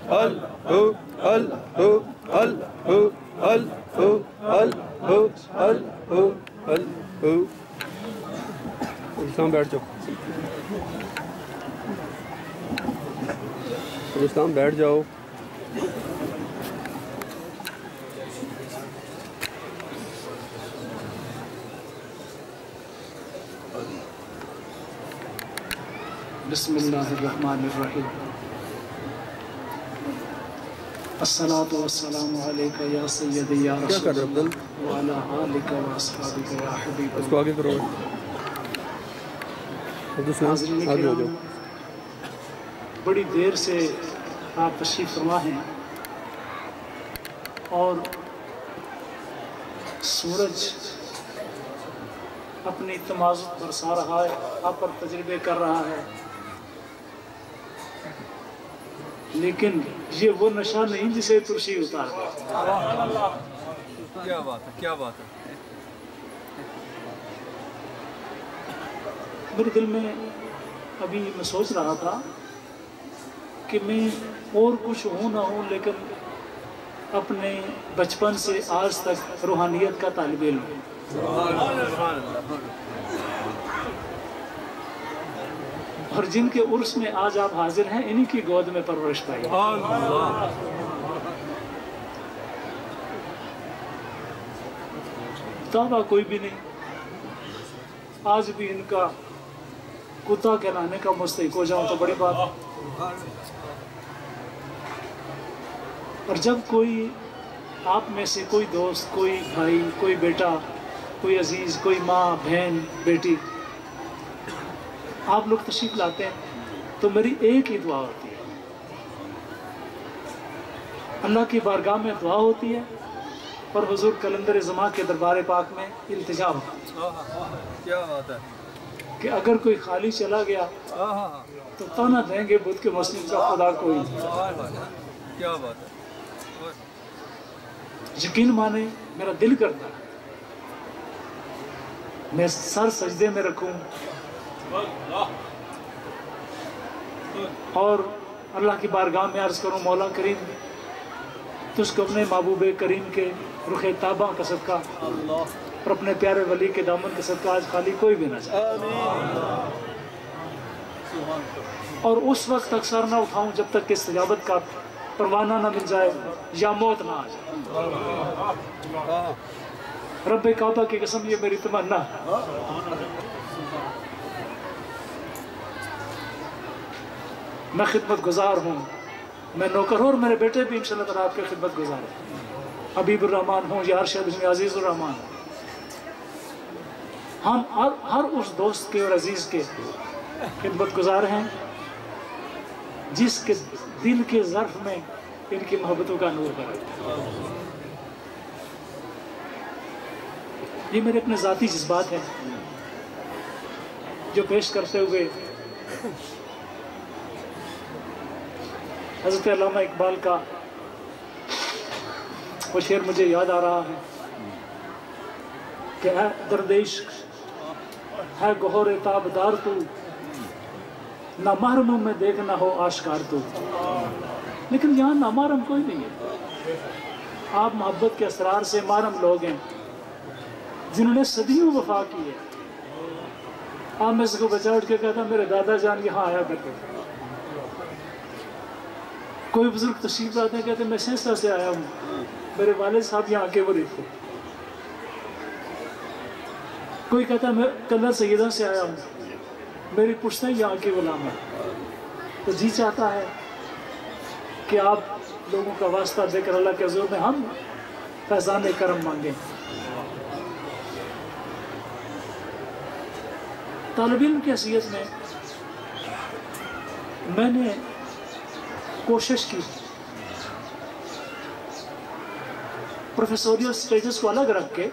اسلام بیٹھ جاؤ، اسلام بیٹھ جاؤ. بسم اللہ الرحمن الرحیم. الصلاۃ والسلام علیک یا سیدی یا رسول اللہ وعلی آلک و اصحابک یا حبیب اللہ. اس کو آگے کرو. حاضرین کرام، بڑی دیر سے آپ تشریف فرما ہیں اور سورج اپنی تمازت برسا رہا ہے، آپ پر تجربے کر رہا ہے، لیکن یہ وہ نشہ نہیں جسے ترشی اتار دے. کیا بات ہے، کیا بات ہے. میرے دل میں ابھی میں سوچ رہا تھا کہ میں اور کچھ ہوں نہ ہوں، لیکن اپنے بچپن سے آج تک روحانیت کا طالب علم ہوں. اور جن کے عرس میں آج آپ حاضر ہیں، انہی کی گود میں پرورش پائی. دعویٰ کوئی بھی نہیں، آج بھی ان کا کتا کہلانے کا مستحق ہو جاؤں تو بڑی بات. اور جب کوئی آپ میں سے کوئی دوست، کوئی بھائی، کوئی بیٹا، کوئی عزیز، کوئی ماں، بہن، بیٹی، آپ لوگ تشریف لاتے ہیں تو میری ایک ہی دعا ہوتی ہے، اللہ کی بارگاہ میں دعا ہوتی ہے اور حضور کلندر زمان کے دربار پاک میں التجا ہوتی ہے. کیا بات ہے کہ اگر کوئی خالی چلا گیا تو تانا دیں گے بدھ کے مسلم کا خدا کوئی نہیں. کیا بات ہے. یقین مانے، میرا دل کرتا ہے میں سر سجدے میں رکھوں اور اللہ کی بارگاہ میں عرض کروں، مولا کریم تجھ کو اپنے محبوب کریم کے رخ تاباں کا صدقہ اور اپنے پیارے ولی کے دامن کا صدقہ آج خالی کوئی بھی نہ جائے، اور اس وقت تک سر نہ اٹھاؤں جب تک کہ استجابت کا پروانہ نہ مل جائے یا موت نہ آ جائے. رب کعبہ کی قسم یہ میری تمنا ہے. میں خدمت گزار ہوں، میں نوکر ہوں، اور میرے بیٹے بھی انشاءاللہ تعالیٰ آپ کے خدمت گزار ہیں. حبیب الرحمان ہوں یا ارشد بن عزیز الرحمان، ہم ہر اس دوست کے اور عزیز کے خدمت گزار ہیں جس کے دل کے ظرف میں ان کی محبتوں کا نور بھرا. یہ میرے اپنے ذاتی جذبات ہیں جو پیش کرتے ہوئے حضرت علامہ اقبال کا وہ شعر مجھے یاد آ رہا ہے کہ اے درد عشق ہے گوہر تابدار تو، نہ محرم میں دیکھنا ہو آشکار تو. لیکن یہاں نامحرم کوئی نہیں ہے. آپ محبت کے اسرار سے محرم لوگ ہیں جنہوں نے صدیوں وفا کی ہے. آپ میں سے کو بچہ اٹھ کے کہتا میرے دادا جان یہاں آیا کرتے تھے. کوئی بزرگ تشریف لاتے ہیں کہتے میں سینسا سے آیا ہوں، میرے والد صاحب یہاں آ کے وہ دیکھو. کوئی کہتا میں کلر سیدہ سے آیا ہوں، میری پشتیں یہاں کے غلام ہیں. تو جی چاہتا ہے کہ آپ لوگوں کا واسطہ دے کر اللہ کے حضور میں ہم فیضان کرم مانگیں. طالب علم کی حیثیت میں نے کوشش کی پروفیسوریل سٹیجز کو الگ رکھ کے،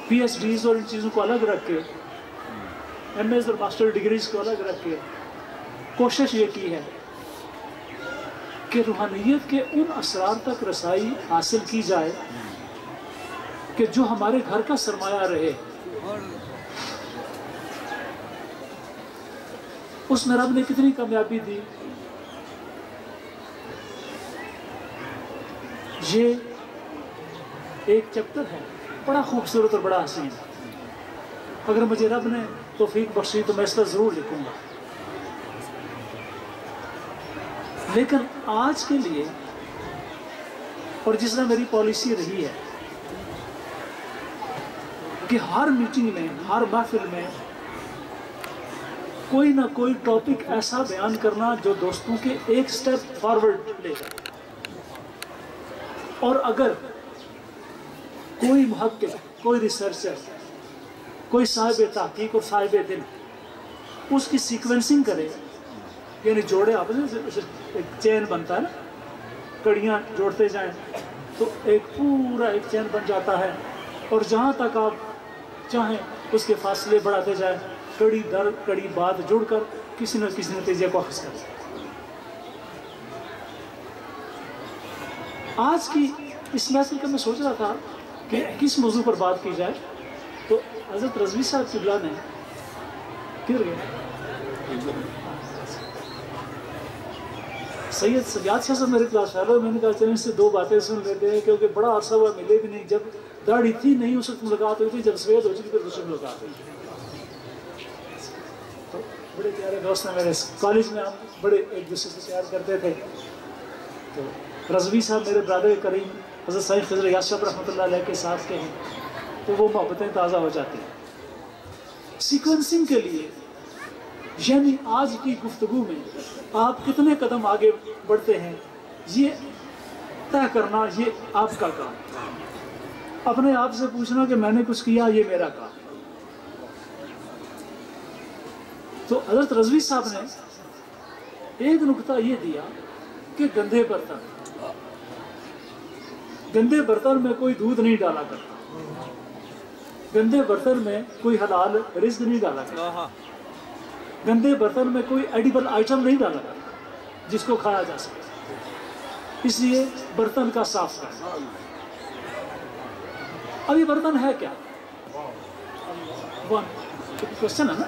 پی ایچ ڈیز اور ان چیزوں کو الگ رکھ کے، ایم ایز اور ماسٹر ڈگریز کو الگ رکھ کے کوشش یہ کی ہے کہ روحانیت کے ان اسرار تک رسائی حاصل کی جائے کہ جو ہمارے گھر کا سرمایہ رہے. اس میں رب نے کتنی کامیابی دی یہ ایک چیپٹر ہے بڑا خوبصورت اور بڑا حسین. اگر مجھے رب نے توفیق بخشی تو میں اس کا ضرور لکھوں گا. لیکن آج کے لیے اور جس طرح میری پالیسی رہی ہے کہ ہر میٹنگ میں ہر محفل میں کوئی نہ کوئی ٹاپک ایسا بیان کرنا جو دوستوں کے ایک سٹیپ فارورڈ لے جائے. اور اگر کوئی محقق کوئی ریسرچر کوئی صاحب تحقیق اور صاحب دل اس کی سیکوینسنگ کرے یعنی جوڑے آپ ایک چین بنتا ہے نا کڑیاں جوڑتے جائیں تو ایک پورا ایک چین بن جاتا ہے اور جہاں تک آپ چاہیں اس کے فاصلے بڑھاتے جائیں کڑی در کڑی بعد جڑ کر کسی نہ کسی نتیجے کو حاصل کریں. آج کی اس محفل کا میں سوچ رہا تھا کہ کس موضوع پر بات کی جائے تو حضرت رضوی صاحب قبلہ نے کدھر گئے سید سجاد شاہ صاحب میرے کلاس فیلو. میں نے کہا چلیں اس سے دو باتیں سن لیتے ہیں کیونکہ بڑا عرصہ ہوا ملے بھی نہیں. جب داڑھی تھی نہیں اس وقت ملاقات ہوئی تھی جب سفید ہو چکی پھر دوسری ملاقات ہوئی. تو بڑے پیارے دوست ہیں میرے کالج میں ہم بڑے ایک دوسرے سے پیار کرتے تھے. تو رضوی صاحب میرے برادر کریم حضرت سید خضر یاس صاحب رحمۃ اللہ علیہ کے ساتھ کے ہیں تو وہ محبتیں تازہ ہو جاتی ہیں. سیکوینسنگ کے لیے یعنی آج کی گفتگو میں آپ کتنے قدم آگے بڑھتے ہیں یہ طے کرنا یہ آپ کا کام. اپنے آپ سے پوچھنا کہ میں نے کچھ کیا یہ میرا کام. تو حضرت رضوی صاحب نے ایک نکتہ یہ دیا کہ گندے برتن میں کوئی دودھ نہیں ڈالا کرتا. گندے برتن میں کوئی حلال رزق نہیں ڈالا کرتا. گندے برتن میں کوئی ایڈیبل آئٹم نہیں ڈالا کرتا جس کو کھایا جا سکے. اس لیے برتن کا صاف کرنا. اب یہ برتن ہے کیا؟ کوشچن ہے نا.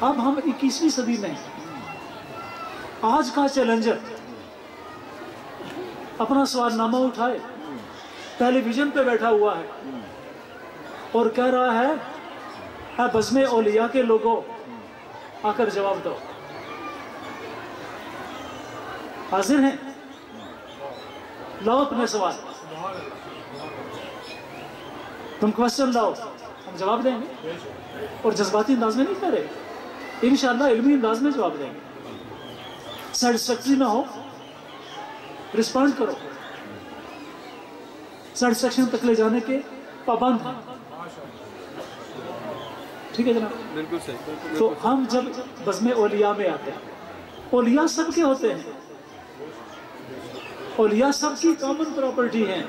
اب ہم 21ویں صدی میں آج کا چیلنجر اپنا سوال نامہ اٹھائے ٹیلی ویژن پہ بیٹھا ہوا ہے اور کہہ رہا ہے اے بزم اولیاء کے لوگوں آ کر جواب دو. حاضر ہیں؟ لاؤ اپنے سوال. تم کوشچن لاؤ ہم جواب دیں گے اور جذباتی انداز میں نہیں کہہ رہے. انشاءاللہ علمی انداز میں جواب دیں گے. سیٹسفیکٹری نہ ہو رسپونڈ کرو. سیٹسفیکشن تک لے جانے کے پابند ہیں. ٹھیک ہے جناب. بالکل صحیح. تو ہم جب بزم اولیاء میں آتے ہیں اولیاء سب کے ہوتے ہیں. اولیاء سب کی کامن پراپرٹی ہیں.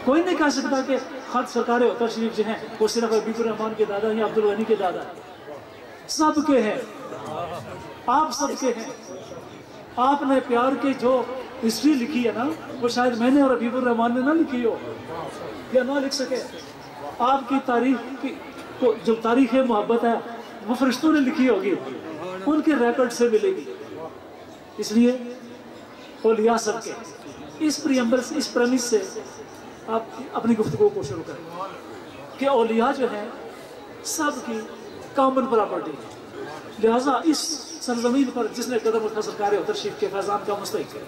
کوئی نہیں کہہ سکتا کہ خط سرکار اتر شریف جو ہیں وہ صرف حبیب الرحمان کے دادا یا عبدالغنی کے دادا ہیں. سب کے ہیں. آپ سب کے ہیں. آپ نے پیار کے جو ہسٹری لکھی ہے نا وہ شاید میں نے اور حبیب الرحمان نے نہ لکھی ہو یا نہ لکھ سکے. آپ کی تاریخ کی جو تاریخ محبت ہے وہ فرشتوں نے لکھی ہوگی. ان کے ریکارڈ سے ملے گی. اس لیے اولیاء سب کے. اس پریمبل سے اس پریمس سے آپ اپنی گفتگو کو شروع کریں کہ اولیاء جو ہیں سب کی کامن پراپرٹی ہے. لہٰذا اس سرزمین پر جس نے قدم اٹھا سرکار اتر شریف کے فیضان کا مستحق ہے.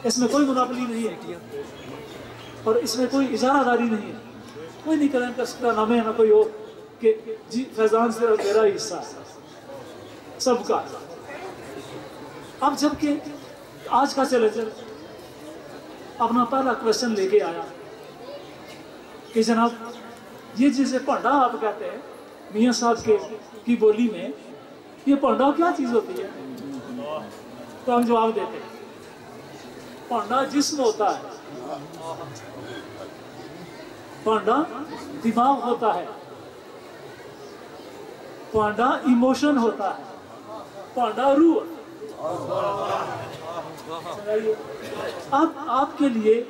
اس میں کوئی مناپلی نہیں ہے اور اس میں کوئی اجارہ داری نہیں ہے. کوئی نہیں کریں کر سکتا نہ میں نہ کوئی اور کہ جی فیضان سے میرا ہی حصہ ہے. سب کا. اب جب کہ آج کا چیلنجر اپنا پہلا کوشچن لے کے آیا کہ جناب یہ جسے پانڈا آپ کہتے ہیں میاں صاحب کی بولی میں یہ پانڈا کیا چیز ہوتی ہے؟ تو ہم جواب دیتے ہیں پانڈا جسم ہوتا ہے. پانڈا دماغ ہوتا ہے. پانڈا ایموشن ہوتا ہے. پانڈا روح. اب آپ کے لیے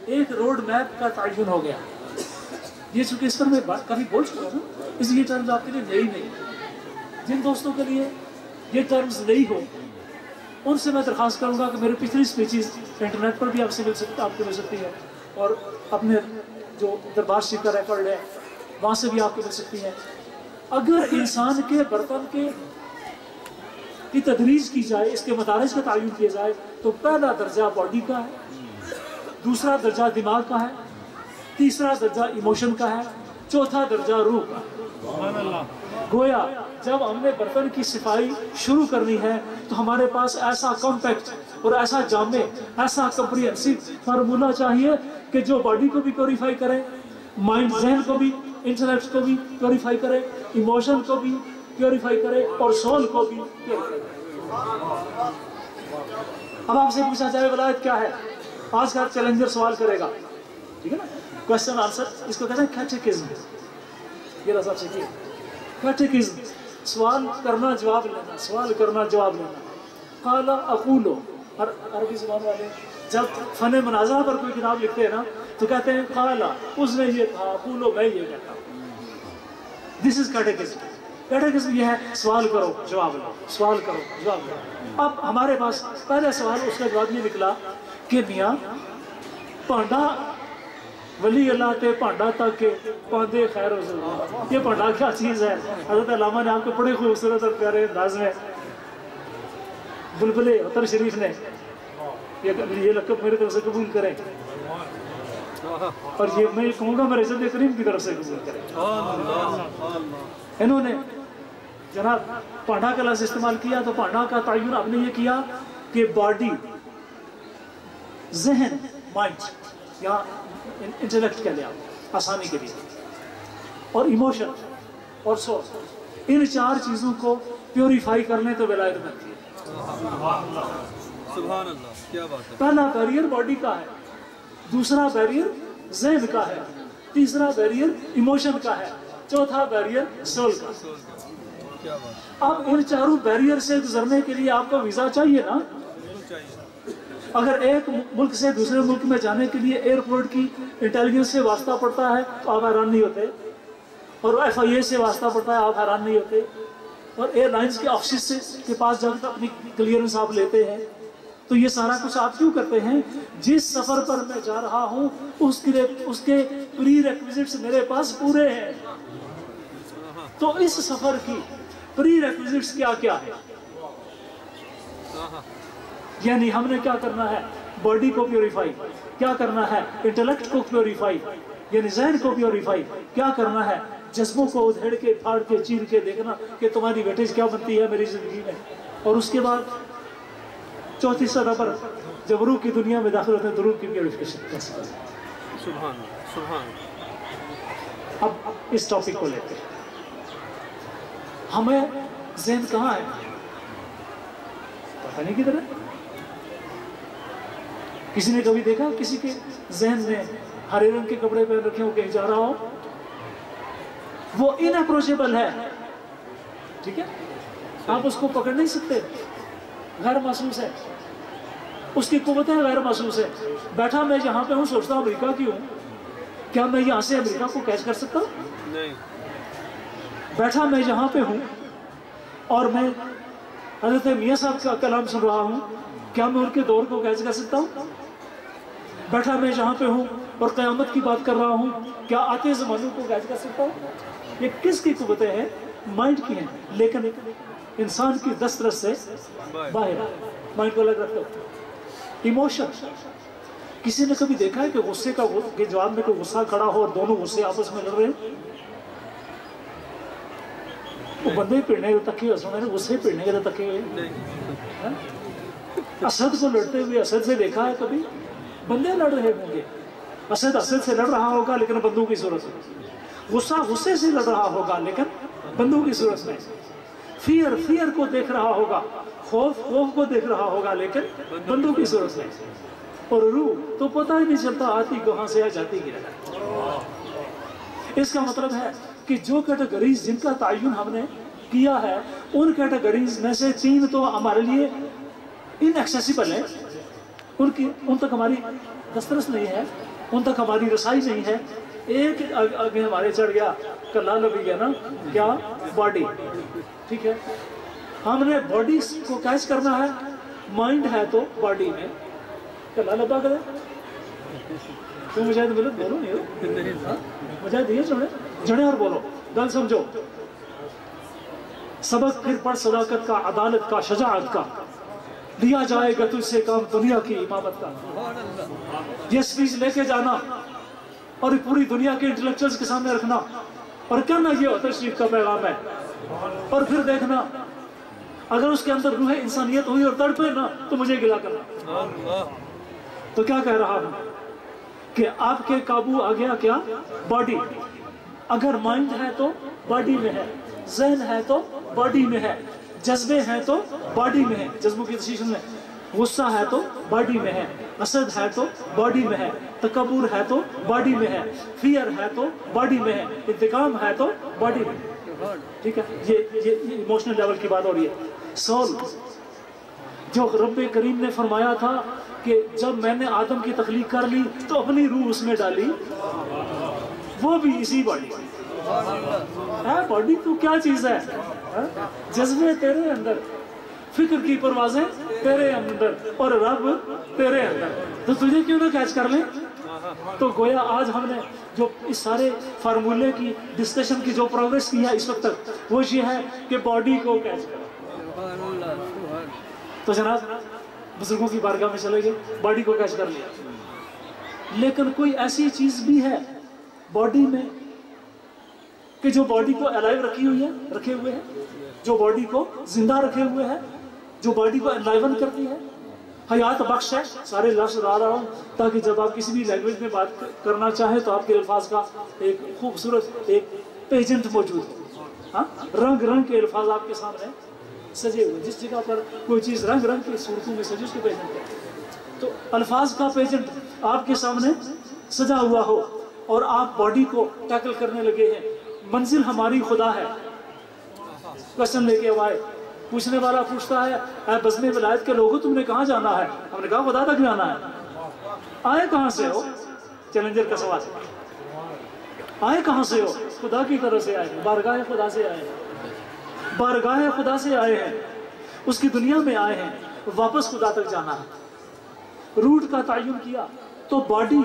ایک روڈ میپ کا تعین ہو گیا. یہ چونکہ اس پر میں کبھی بول چکا ہوں اس لیے ٹرمز آپ کے لیے نئی نہیں. جن دوستوں کے لیے یہ ٹرمز نئی ہو ان سے میں درخواست کروں گا کہ میری پچھلی اسپیچز انٹرنیٹ پر بھی آپ سے آپ کو مل سکتی ہے، اور اپنے جو دربار شریف کا ریکارڈ ہے وہاں سے بھی آپ کو مل سکتی ہے۔ اگر انسان کے برتن کی تدریج کی جائے، اس کے مدارج کا تعین کیا جائے، تو پہلا درجہ باڈی کا ہے، دوسرا درجہ دماغ کا ہے، تیسرا درجہ ایموشن کا ہے، چوتھا درجہ روح کا ہے۔ گویا جب ہم نے برتن کی صفائی شروع کرنی ہے تو ہمارے پاس ایسا کمپیکٹ اور ایسا جامع، ایسا کمپریہنسو فارمولہ چاہیے کہ جو باڈی کو بھی پیوریفائی کرے، مائنڈ ذہن کو بھی، انٹلیکٹ کو بھی پیوریفائی کرے، ایموشن کو بھی پیوریفائی کرے، اور سول کو بھی پیوریفائی کرے۔ اب آپ سے پوچھا جائے ولایت کیا ہے؟ آج کا چیلنجر سوال کرے گا، ٹھیک ہے نا، کوشچن آنسر، اس کو کہتے ہیں کیٹیکزم۔ یہ رضا سے کیا کیٹیکزم، سوال کرنا جواب لینا، سوال کرنا جواب لینا۔ قال اقولو، عربی زبان والے جب فن مناظرہ پر کوئی کتاب لکھتے ہیں نا تو کہتے ہیں قال اس نے یہ کہا، اقولو میں یہ کہتا ہوں۔ دس از کیٹیکزم۔ کیٹیکزم یہ ہے سوال کرو جواب لو، سوال کرو جواب لو۔ اب ہمارے پاس پہلا سوال، اس کا جواب یہ نکلا کہ میاں پانڈا ولی اللہ تے پانڈا تک کے پاندے خیر و ضرور، یہ پانڈا کیا چیز ہے؟ حضرت علامہ نے آپ کو بڑے خوبصورت اور پیارے انداز میں بلبلِ عطر شریف نے یہ لقب میرے طرف سے قبول کریں، اور یہ میں کہوں گا میرے عزت کریم کی طرف سے قبول کریں۔ انہوں نے جناب پانڈا کا لفظ استعمال کیا، تو پانڈا کا تعین آپ نے یہ کیا کہ باڈی، ذہن، مائنڈ یا انٹلیکٹ کہہ لیں آپ آسانی کے لیے، اور ایموشن اور سول، ان چار چیزوں کو پیوریفائی کرنے تو ولایت بنتی ہے۔ سبحان اللہ، کیا بات ہے۔ پہلا بیریئر باڈی کا ہے، دوسرا بیریئر ذہن کا ہے، تیسرا بیریئر ایموشن کا ہے، چوتھا بیریئر سول کا۔ کیا بات ہے۔ اب ان چاروں بیریئر سے گزرنے کے لیے آپ کو ویزا چاہیے نا۔ اگر ایک ملک سے دوسرے ملک میں جانے کے لیے ایئرپورٹ کی انٹیلیجنس سے واسطہ پڑتا ہے تو آپ حیران نہیں ہوتے، اور FIA سے واسطہ پڑتا ہے آپ حیران نہیں ہوتے، اور ایئر لائنس کے آفیسز کے پاس جا کر اپنی کلیئرنس آپ لیتے ہیں، تو یہ سارا کچھ آپ کیوں کرتے ہیں؟ جس سفر پر میں جا رہا ہوں اس کے پری ریکویزٹس میرے پاس پورے ہیں، تو اس سفر کی پری ریکویزٹس کیا کیا ہے؟ یعنی ہم نے کیا کرنا ہے؟ باڈی کو پیوریفائی، کیا کرنا ہے؟ انٹلیکٹ کو پیوریفائی، یعنی ذہن کو پیوریفائی، کیا کرنا ہے؟ جذبوں کو ادھیڑ کے پھاڑ کے چیر کے دیکھنا کہ تمہاری ویٹیج کیا بنتی ہے میری زندگی میں، اور اس کے بعد چوتھی سطح پر جب روح کی دنیا میں داخل ہوتے ہیں تو روح کی پیوریفیکیشن کیسے کریں؟ سبحان اللہ، سبحان اللہ۔ اب اس ٹاپک کو لیتے ہیں، ہمیں ذہن کہاں ہے؟ پتہ نہیں کدھر ہے۔ کسی نے کبھی دیکھا کسی کے ذہن میں ہرے رنگ کے کپڑے پہن رکھے ہو کہیں جا رہا ہو؟ وہ ان اپروچیبل ہے، ٹھیک ہے، آپ اس کو پکڑ نہیں سکتے، غیر محسوس ہے، اس کی قوتیں غیر محسوس ہے۔ بیٹھا میں یہاں پہ ہوں، سوچتا ہوں امریکہ کی ہوں، کیا میں یہاں سے امریکہ کو کیچ کر سکتا ہوں؟ نہیں۔ بیٹھا میں یہاں پہ ہوں اور میں حضرت میاں صاحب کا کلام سن رہا ہوں، کیا میں ان کے دور کو کیچ کر سکتا ہوں؟ بیٹھا میں یہاں پہ ہوں اور قیامت کی بات کر رہا ہوں، کیا آتے زمانوں کو کیچ کر سکتا ہوں؟ یہ کس کی قوتیں ہیں؟ مائنڈ کی ہیں، لیکن انسان کی دسترس سے باہر، مائنڈ کو الگ رکھتا ہوں۔ ایموشن، کسی نے کبھی دیکھا ہے کہ غصے کا کے جواب میں کوئی غصہ کھڑا ہو اور دونوں غصے آپس میں لڑ رہے ہیں؟ وہ بندے پیڑنے کے تکے ہوئے ہیں، غصے پیڑنے کے تکے ہوئے۔ اسد کو لڑتے ہوئے اسد سے دیکھا ہے کبھی؟ بندے لڑ رہے ہوں گے، اسد سے لڑ رہا ہوگا لیکن بندوق کی صورت میں، غصہ غصے سے لڑ رہا ہوگا لیکن بندوق کی صورت میں، فیئر کو دیکھ رہا ہوگا، خوف کو دیکھ رہا ہوگا لیکن بندوق کی صورت میں، اور روح تو پتہ ہی نہیں چلتا آتی کہاں سے ہے جاتی کیا۔ اس کا مطلب ہے کہ جو کیٹیگریز جن کا تعین ہم نے کیا ہے، ان کیٹیگریز میں سے 3 تو ہمارے لیے ان ایکسیسیبل ہیں، ان تک ہماری دسترس نہیں ہے، ان تک ہماری رسائی نہیں ہے۔ ایک آگے ہمارے چڑھ گیا، کلا لبی گیا نا، کیا؟ باڈی، ٹھیک ہے، ہم نے باڈی کو کیچ کرنا ہے، مائنڈ ہے تو باڈی میں کلا لبا کرے تو مجھے تو ملت بولو نہیں ہو مجھے دیئے جڑے اور بولو گل سمجھو سبق پھر پڑھ صداقت کا عدالت کا شجاعت کا لیا جائے گا تجھ سے کام دنیا کی امامت کا یہ سپیچ لے کے جانا اور پوری دنیا کے انٹلیکچوئلز کے سامنے رکھنا اور کہنا یہ تشریف کا پیغام ہے اور پھر دیکھنا اگر اس کے اندر روح انسانیت ہوئی اور تڑپے نا تو مجھے گلا کرنا تو کیا کہہ رہا ہوں کہ آپ کے قابو آ گیا کیا باڈی اگر مائنڈ ہے تو باڈی میں ہے ذہن ہے تو باڈی میں ہے جذبے ہیں تو باڈی میں ہے جذبوں کی ڈسیشن میں غصہ ہے تو باڈی میں ہے حسد ہے تو باڈی میں ہے تکبر ہے تو باڈی میں ہے فیئر ہے تو باڈی میں ہے انتقام ہے تو باڈی میں ہے ٹھیک ہے یہ ایموشنل لیول کی بات ہو رہی ہے سول جو رب کریم نے فرمایا تھا کہ جب میں نے آدم کی تخلیق کر لی تو اپنی روح اس میں ڈالی وہ بھی اسی باڈی ہے باڈی تو کیا چیز ہے جذبے تیرے اندر فکر کی پروازیں تیرے اندر اور رب تیرے اندر تو تجھے کیوں نہ کیچ کر لیں تو گویا آج ہم نے جو اس سارے فارمولے کی ڈسکشن کی جو پروگریس کی ہے اس وقت تک وہ یہ ہے کہ باڈی کو کیچ کریں تو جناب بزرگوں کی بارگاہ میں چلے گئے باڈی کو کیچ کر لیا لیکن کوئی ایسی چیز بھی ہے باڈی میں کہ جو باڈی کو الائیو رکھے ہوئے ہیں جو باڈی کو زندہ رکھے ہوئے ہیں جو باڈی کو انلائیون کرتی ہے حیات بخش ہے سارے لفظ لا رہا ہوں تاکہ جب آپ کسی بھی لینگویج میں بات کرنا چاہیں تو آپ کے الفاظ کا ایک خوبصورت ایک پیجنٹ موجود ہو ہاں رنگ رنگ کے الفاظ آپ کے سامنے سجے ہوئے جس جگہ پر کوئی چیز رنگ رنگ کی صورتوں میں سجے اس کے پیجنٹ ہے تو الفاظ کا پیجنٹ آپ کے سامنے سجا ہوا ہو اور آپ باڈی کو ٹیکل کرنے لگے ہیں منزل ہماری خدا ہے کوشچن لے کے آئے پوچھنے والا پوچھتا ہے اے بزم ولایت کے لوگوں تم نے کہاں جانا ہے ہم نے کہا خدا تک جانا ہے آئے کہاں سے ہو چیلنجر کا سوال آئے کہاں سے ہو خدا کی طرف سے آئے بارگاہ خدا سے آئے ہیں بارگاہ خدا سے آئے ہیں اس کی دنیا میں آئے ہیں واپس خدا تک جانا ہے روٹ کا تعین کیا تو باڈی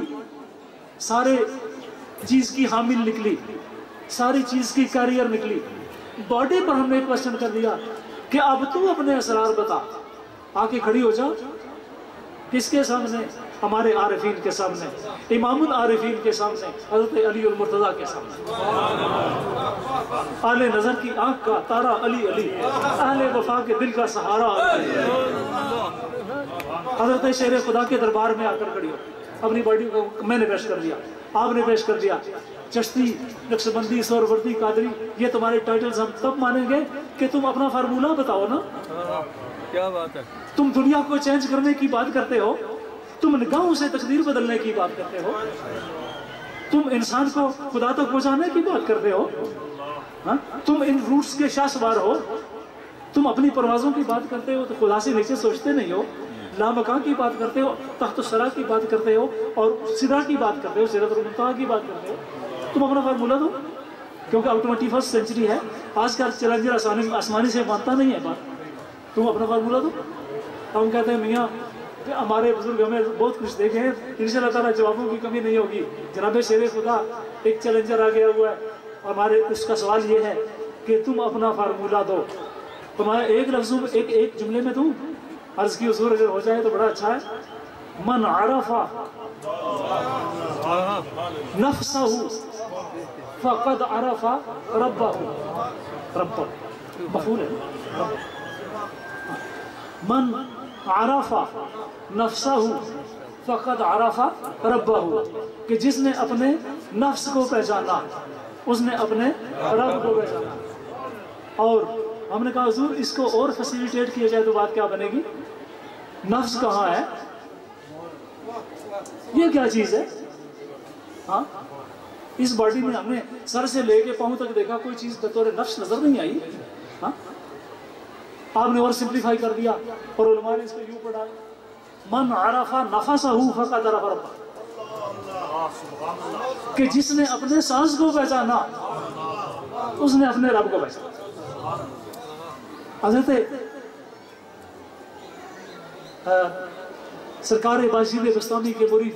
سارے چیز کی حامل نکلی ساری چیز کی کیریئر نکلی باڈی پر ہم نے کوشچن کر دیا کہ اب تو اپنے اسرار بتا آ کے کھڑی ہو جا کس کے سامنے ہمارے عارفین کے سامنے امام العارفین کے سامنے حضرت علی المرتضیٰ کے سامنے اہل نظر کی آنکھ کا تارا علی علی اہل وفا کے دل کا سہارا حضرت شیر خدا کے دربار میں آ کر کھڑی ہو اپنی باڈی کو میں نے پیش کر دیا آپ نے پیش کر دیا چشتی نقشبندی سہروردی قادری یہ تمہارے ٹائٹلز ہم تب مانیں گے کہ تم اپنا فارمولہ بتاؤ نا کیا بات ہے تم دنیا کو چینج کرنے کی بات کرتے ہو تم نگاہوں سے تقدیر بدلنے کی بات کرتے ہو تم انسان کو خدا تک پہنچانے کی بات کرتے ہو تم ان روٹس کے شاہ سوار ہو تم اپنی پروازوں کی بات کرتے ہو تو خدا سے نیچے سوچتے نہیں ہو لامکان کی بات کرتے ہو تحت الثری کی بات کرتے ہو اور سدرا کی بات کرتے ہو سدرۃ المنتہا کی بات کرتے ہو تم اپنا فارمولہ دو کیونکہ اب 21st سینچری ہے آج کا چیلنجر آسمانی سے مانتا نہیں ہے بات تم اپنا فارمولہ دو ہم کہتے ہیں میاں ہمارے بزرگ ہمیں بہت کچھ دیکھے ہیں انشاءاللہ تعالیٰ جوابوں کی کمی نہیں ہوگی جناب شیر خدا ایک چیلنجر آ گیا ہوا ہے ہمارے اس کا سوال یہ ہے کہ تم اپنا فارمولہ دو تمہارے ایک لفظوں میں ایک جملے میں دوں عرض کی حضور اگر ہو جائے تو بڑا اچھا ہے من عرف نفسہ فقد عرف ربہ رب مفعول ہے من عرف نفسہ فقد عرف ربہ کہ جس نے اپنے نفس کو پہچانا اس نے اپنے رب کو پہچانا اور ہم نے کہا حضور اس کو اور فیسیلیٹیٹ کیا جائے تو بات کیا بنے گی نفس کہاں ہے یہ کیا چیز ہے ہاں اس باڈی میں ہم نے سر سے لے کے پاؤں تک دیکھا کوئی چیز بطور نفس نظر نہیں آئی ہاں آپ نے اور سمپلیفائی کر دیا اور علماء نے اس کو یوں پڑھا من عرف نفسہ فقد عرف ربہ کہ جس نے اپنے سانس کو پہچانا اس نے اپنے رب کو پہچانا حضرت سرکار باشید بستانی کے مرید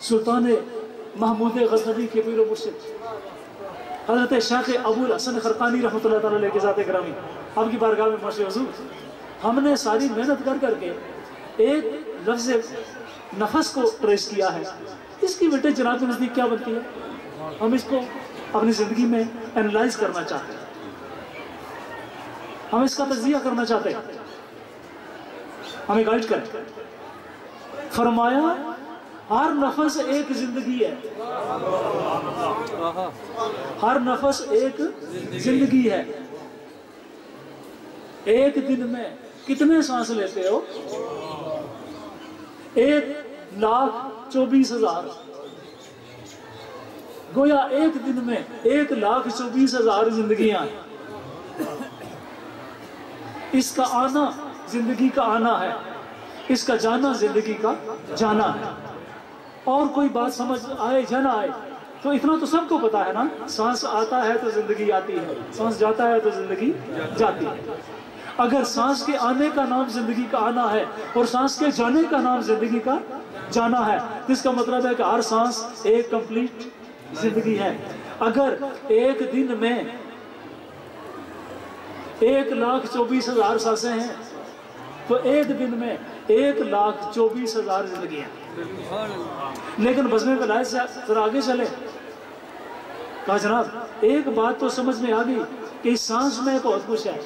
سلطان محمود غزنوی کے پیر و مرشد حضرت شیخ ابو الحسن خرقانی رحمۃ اللہ تعالیٰ علیہ کے ذات گرامی، آپ کی بارگاہ میں معاشر حضور، ہم نے ساری محنت کر کے ایک لفظ نفس کو ٹریس کیا ہے، اس کی ویٹیج جناب کے نزدیک کیا بنتی ہے؟ ہم اس کو اپنی زندگی میں اینالائز کرنا چاہتے ہیں، ہم اس کا تجزیہ کرنا چاہتے ہیں، ہمیں گائیڈ کریں۔ فرمایا ہر نفس ایک زندگی ہے، ہر نفس ایک زندگی ہے۔ ایک دن میں کتنے سانس لیتے ہو؟ 1,24,000۔ گویا ایک دن میں 1,24,000 زندگیاں ہیں۔ اس کا آنا زندگی کا آنا ہے، اس کا جانا زندگی کا جانا ہے۔ اور کوئی بات سمجھ آئے یا نہ آئے تو اتنا تو سب کو پتا ہے نا، سانس آتا ہے تو زندگی آتی ہے، سانس جاتا ہے تو زندگی جاتی ہے۔ اگر سانس کے آنے کا نام زندگی کا آنا ہے اور سانس کے جانے کا نام زندگی کا جانا ہے، تو اس کا مطلب ہے کہ ہر سانس ایک کمپلیٹ زندگی ہے۔ اگر ایک دن میں 1,24,000 سانسیں ہیں تو ایک دن میں 1,24,000 زندگیاں۔ لیکن بزم ولایت سے ذرا آگے چلے، کہا جناب ایک بات تو سمجھ میں آ گئی کہ اس سانس میں بہت کچھ ہے،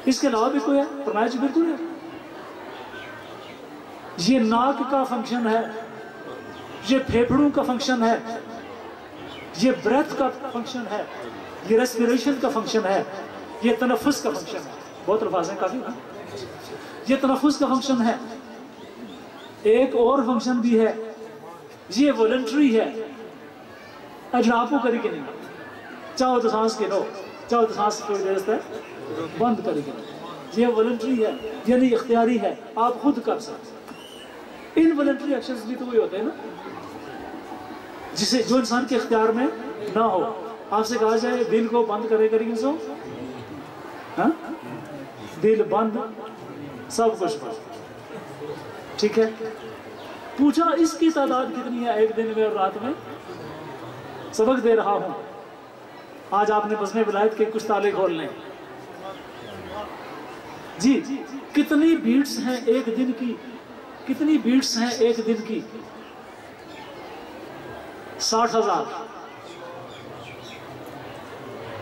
اس کے علاوہ بھی کوئی ہے؟ فرمایا جی بالکل ہے، یہ ناک کا فنکشن ہے، یہ پھیپھڑوں کا فنکشن ہے، یہ بریتھ کا فنکشن ہے، یہ ریسپیریشن کا فنکشن ہے، یہ تنفس کا فنکشن ہے۔ بہت الفاظ ہیں کافی نا، یہ تنفس کا فنکشن ہے۔ ایک اور فنکشن بھی ہے، یہ والنٹری ہے، اجن آپ کو کری کہ نہیں، چاہو تو سانس کے لو، چاہو تو سانس تھوڑی دیر سے بند کری کہ نہیں، یہ والنٹری ہے یعنی اختیاری ہے، آپ خود کر سکتے۔ ان والنٹری ایکشنز بھی تو وہی ہوتے ہیں نا جسے جو انسان کے اختیار میں نہ ہو۔ آپ سے کہا جائے دل کو بند کرے کری سو، ہاں دل بند سب کچھ بند، ٹھیک ہے۔ پوچھا اس کی تعداد کتنی ہے ایک دن میں اور رات میں؟ سبق دے رہا ہوں، آج آپ نے بزم ولایت کے کچھ تالے کھول لیں جی۔ کتنی بیٹس ہیں ایک دن کی؟ کتنی بیٹس ہیں ایک دن کی؟ 60,000،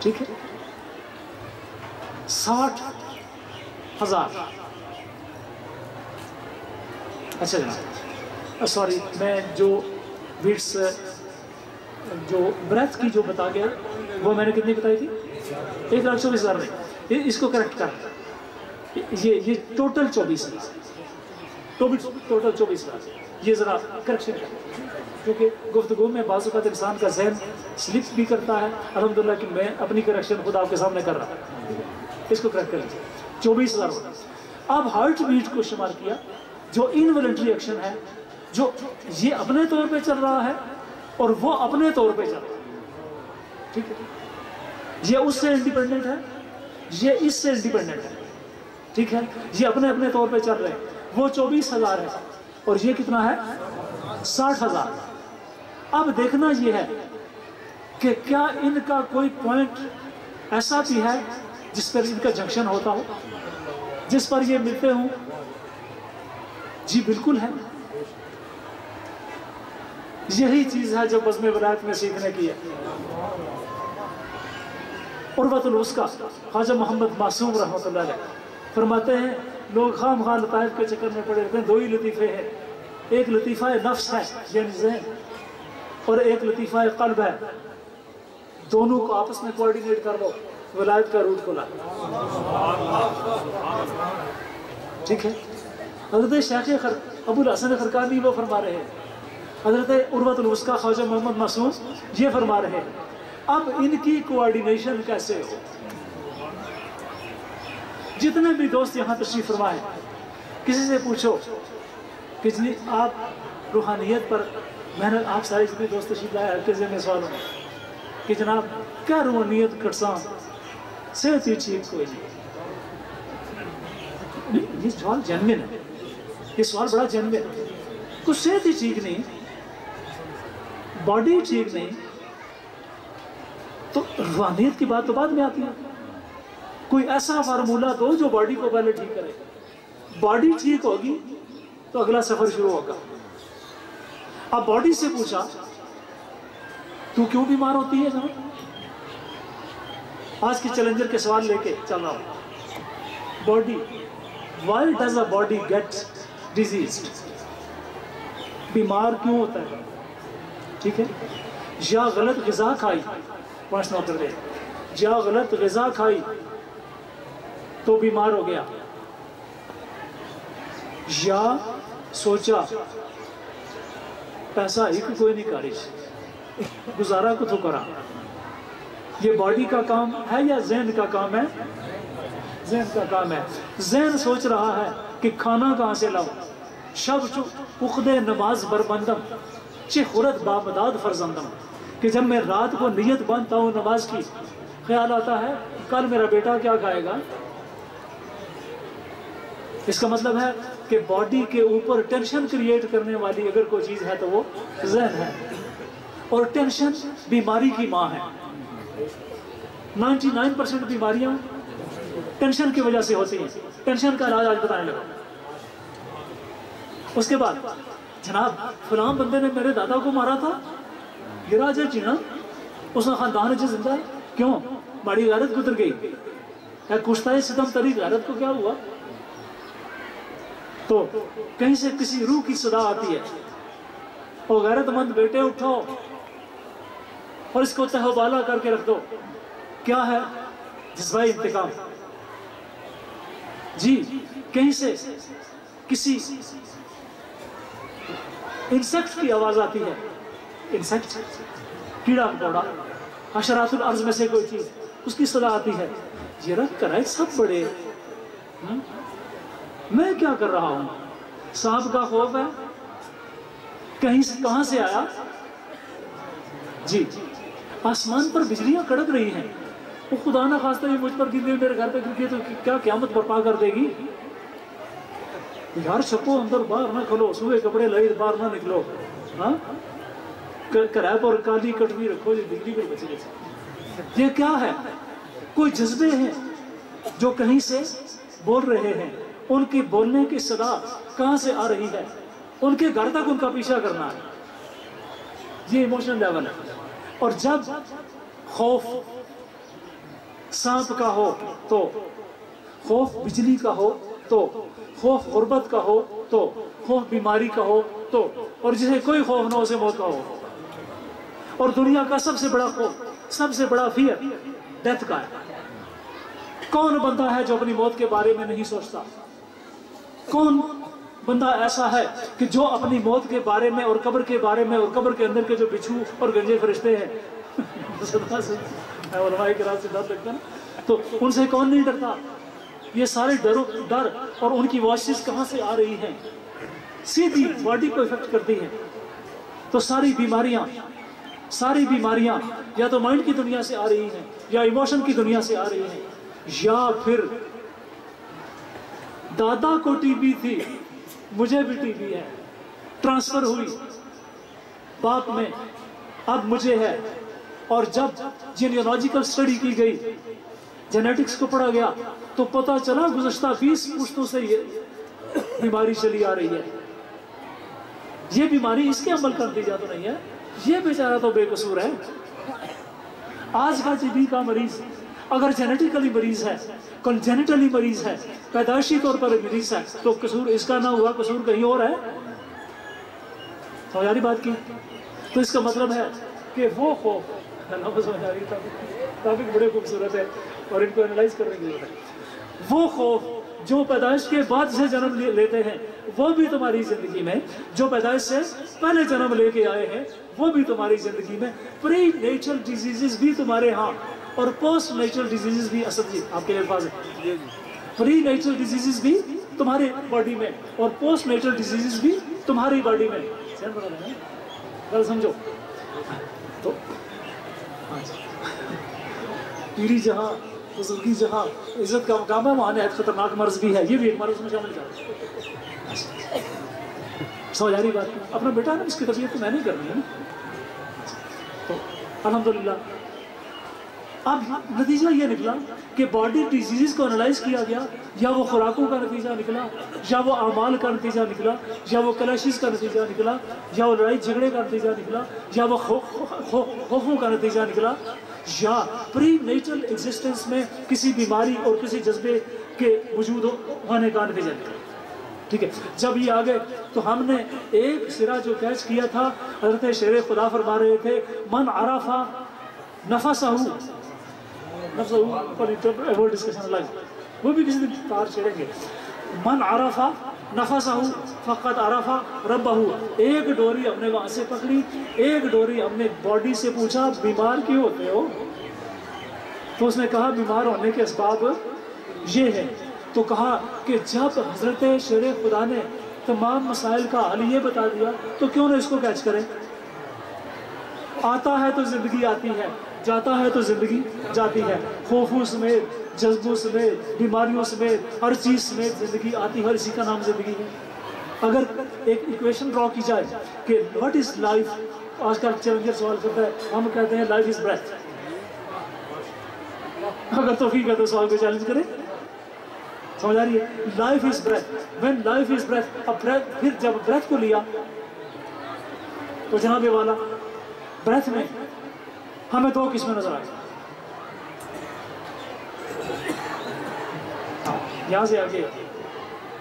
ٹھیک ہے، 60,000۔ اچھا جناب سوری، میں جو بیٹس جو بریتھ کی جو بتا گیا وہ میں نے کتنی بتائی تھی؟ 1,24,000 نہیں، اس کو کریکٹ کر، یہ ٹوٹل 24,000، ٹوٹل 24,000، یہ ذرا کریکشن کر، کیونکہ گفتگو میں بعض اوقات انسان کا ذہن سلپ بھی کرتا ہے۔ الحمدللہ کہ میں اپنی کریکشن خود آپ کے سامنے کر رہا ہوں، اس کو کریکٹ کر لیجیے۔ 24,000 ہوتا ہے۔ اب ہارٹ بیٹ کو شمار کیا، جو انوالنٹری ایکشن ہے، جو یہ اپنے طور پہ چل رہا ہے اور وہ اپنے طور پہ چل رہا ہے، ٹھیک ہے، یہ اس سے انڈیپینڈنٹ ہے، یہ اس سے انڈیپینڈنٹ ہے، ٹھیک ہے، یہ اپنے اپنے طور پہ چل رہے ہیں۔ وہ 24,000 ہے اور یہ کتنا ہے؟ 60,000۔ اب دیکھنا یہ ہے کہ کیا ان کا کوئی پوائنٹ ایسا بھی ہے جس پر ان کا جنکشن ہوتا ہو، جس پر یہ ملتے ہوں؟ جی بالکل ہے، یہی چیز ہے جو بزم ولایت میں سیکھنے کی ہے۔ عروۃ الوثقیٰ خواجہ محمد معصوم رحمۃ اللہ علیہ فرماتے ہیں لوگ خام خواہ لطائف کے چکر میں پڑے رہتے ہیں، دو ہی لطیفے ہیں، ایک لطیفہ نفس ہے یعنی ذہن، اور ایک لطیفہ قلب ہے، دونوں کو آپس میں کوارڈینیٹ کر لو، ولایت کا روٹ کھلا، ٹھیک ہے۔ حضرت شیخ ابو الحسن خرقانی وہ فرما رہے ہیں، حضرت عروۃ الوثقیٰ خواجہ محمد معصوم یہ فرما رہے ہیں، اب ان کی کوارڈینیشن کیسے ہو؟ جتنے بھی دوست یہاں تشریف فرمائے، کسی سے پوچھو کہ جی آپ روحانیت پر، میں نے آپ سارے جتنے دوست تشریف لائے ہر کے ذہن میں سوال ہوں کہ جناب کیا روحانیت کٹساں صحت ہی ٹھیک کوئی نہیں، یہ سوال جینوین ہے، یہ سوال بڑا جینوین ہے. کچھ صحت ہی ٹھیک نہیں، باڈی ٹھیک نہیں، تو روحانیت کی بات تو بعد میں آتی ہے. کوئی ایسا فارمولہ دو جو باڈی کو پہلے ٹھیک کرے. باڈی ٹھیک ہوگی تو اگلا سفر شروع ہوگا. اب باڈی سے پوچھا تو کیوں بیمار ہوتی ہے جناب؟ آج کے چیلنجر کے سوال لے کے چل رہا ہوں. Body, why does a body get diseased? بیمار کیوں ہوتا ہے؟ ٹھیک ہے، یا غلط غذا کھائی، پوائنٹس نوٹ کر دے، یا غلط غذا کھائی تو بیمار ہو گیا، یا سوچا پیسہ ہی کوئی نہیں کارش، گزارا کو تو کرا. یہ باڈی کا کام ہے یا ذہن کا کام ہے؟ ذہن کا کام ہے. ذہن سوچ رہا ہے کہ کھانا کہاں سے لاؤ. شب اخد نماز بربندم چہ خورد بامداد فرزندم، کہ جب میں رات کو نیت باندھتا ہوں نماز کی، خیال آتا ہے کل میرا بیٹا کیا کھائے گا. اس کا مطلب ہے کہ باڈی کے اوپر ٹینشن کریٹ کرنے والی اگر کوئی چیز ہے تو وہ ذہن ہے. اور ٹینشن بیماری کی ماں ہے. 99% بیماریاں ٹینشن کی وجہ سے ہوتی ہیں. ٹینشن کا علاج آج بتانے لگا. اس کے بعد جناب فلاں بندے نے میرے دادا کو مارا تھا، گرا جائے چینا، اس نے خاندان اچھے زندہ ہے. کیوں؟ بڑی غیرت گزر گئی. کشتہ ستم تری غیرت کو کیا ہوا؟ تو کہیں سے کسی روح کی صدا آتی ہے، اور غیرت مند بیٹے اٹھو اور اس کو تہو بالا کر کے رکھ دو. کیا ہے؟ جذبۂ انتقام. جی کہیں سے کسی انسیکٹ کی آواز آتی ہے، انسیکٹ، کیڑا مکوڑا، حشرات الارض میں سے کوئی چیز، اس کی صدا آتی ہے. یہ رکھ کر ہے سب بڑے، میں کیا کر رہا ہوں؟ سانپ کا خوف ہے، کہیں سے کہاں سے آیا؟ جی آسمان پر بجلیاں کڑک رہی ہیں، وہ خدا نہ خواستہ یہ مجھ پر گر گئی، میرے گھر پہ گر گئی تو کیا قیامت برپا کر دے گی؟ یار چھپو اندر، باہر نہ کھلو، سوئے کپڑے لائے باہر نہ نکلو، ہاں کریب اور کالی کٹوی رکھو جو بجلی پر بچے گئے. یہ کیا ہے؟ کوئی جذبے ہیں جو کہیں سے بول رہے ہیں. ان کی بولنے کی صدا کہاں سے آ رہی ہے؟ ان کے گھر تک ان کا پیچھا کرنا ہے. یہ ایموشنل لیول ہے. اور جب خوف سانپ کا ہو تو، خوف بجلی کا ہو تو، خوف غربت کا ہو تو، خوف بیماری کا ہو تو، اور جسے کوئی خوف نہ ہو اسے موت کا ہو. اور دنیا کا سب سے بڑا خوف، سب سے بڑا فیئر ڈیتھ کا ہے. کون بندہ ہے جو اپنی موت کے بارے میں نہیں سوچتا؟ کون بندہ ایسا ہے کہ جو اپنی موت کے بارے میں اور قبر کے بارے میں اور قبر کے اندر کے جو بچھو اور گنجے فرشتے ہیں علماء کرام سے ڈر لگتا ہے، تو ان سے کون نہیں ڈرتا؟ یہ سارے ڈر اور ان کی وائسز کہاں سے آ رہی ہیں؟ سیدھی باڈی کو افیکٹ کرتی ہیں. تو ساری بیماریاں یا تو مائنڈ کی دنیا سے آ رہی ہیں، یا ایموشن کی دنیا سے آ رہی ہیں، یا پھر دادا کو ٹی بی تھی، مجھے بھی ٹی بی ہے، ٹرانسفر ہوئی باپ میں، اب مجھے ہے. اور جب جینیالوجیکل سٹڈی کی گئی، جینیٹکس کو پڑھا گیا، تو پتہ چلا گزشتہ 20 پشتوں سے یہ بیماری چلی آ رہی ہے. یہ بیماری اس کے عمل کا نتیجہ تو نہیں ہے، یہ بیچارہ تو بے قصور ہے. آج کا ٹی بی کا مریض اگر جینیٹیکلی مریض ہے، کنجینیٹلی مریض ہے، پیدائشی طور پر مریض ہے، تو قصور اس کا نہ ہوا، قصور کہیں اور ہے. سمجھ آ رہی بات کی؟ تو اس کا مطلب ہے کہ وہ خوف، سمجھ آ رہی ٹاپک بڑے خوبصورت ہے اور ان کو انالائز کرنے کی ضرورت ہے. وہ خوف جو پیدائش کے بعد سے جنم لیتے ہیں وہ بھی تمہاری زندگی میں، جو پیدائش سے پہلے جنم لے کے آئے ہیں وہ بھی تمہاری زندگی میں، پری نیچرل ڈیزیزز بھی تمہارے ہاں اور پوسٹ نیچرل ڈیزیزز بھی. اسد جی آپ کے لیے الفاظ ہے، پری نیچرل ڈیزیزز بھی تمہارے باڈی میں اور پوسٹ نیچرل ڈیزیزز بھی تمہاری باڈی میں. سمجھو تو پیری جہاں بزرگی جہاں عزت کا مقام ہے وہاں نہایت خطرناک مرض بھی ہے، یہ بھی ایک مرض میں شامل کرتا ہے. سمجھ آ رہی بات؟ اپنا بیٹا ہے نا، اس کی طبیعت تو میں نہیں کرنی ہے نا. تو الحمدللہ اب نتیجہ یہ نکلا کہ باڈی ڈیزیز کو انالائز کیا گیا، یا وہ خوراکوں کا نتیجہ نکلا، یا وہ اعمال کا نتیجہ نکلا، یا وہ کلیشز کا نتیجہ نکلا، یا وہ لڑائی جھگڑے کا نتیجہ نکلا، یا وہ خوفوں کا نتیجہ نکلا، یا پری نیچرل ایگزسٹنس میں کسی بیماری اور کسی جذبے کے وجود ہونے کا نتیجہ نکلا. ٹھیک ہے، جب یہ آگے تو ہم نے ایک سرا جو کیچ کیا تھا، حضرت شیر خدا فرما رہے تھے من عرف نفسہ پر ایوارڈ ڈسکشن الگ، وہ بھی کسی دن تار چھیڑیں گے. من عرف نفسہ فقط عرف ربہ. ایک ڈوری ہم نے وہاں سے پکڑی، ایک ڈوری ہم نے باڈی سے پوچھا بیمار کیوں ہوتے ہو؟ تو اس نے کہا بیمار ہونے کے اسباب یہ ہے. تو کہا کہ جب حضرت شیر خدا نے تمام مسائل کا حل یہ بتا دیا تو کیوں نہ اس کو کیچ کریں؟ آتا ہے تو زندگی آتی ہے، جاتا ہے تو زندگی جاتی ہے. خوفوں سمیت، جذبوں سمیت، بیماریوں سمیت، ہر چیز سمیت زندگی آتی ہے، اور اسی کا نام زندگی ہے. اگر ایک ایکویشن ڈرا کی جائے کہ واٹ از لائف، آج کل چیلنجر سوال کرتا ہے، ہم کہتے ہیں لائف از بریتھ. اگر توفیق ہے تو سوال کو چیلنج کریں. سمجھ آ رہی ہے؟ Life is breath. When life is breath, اب بریتھ، پھر جب بریتھ کو لیا تو جناب والا بریتھ میں ہمیں دو قسمیں نظر آئی. یہاں سے آگے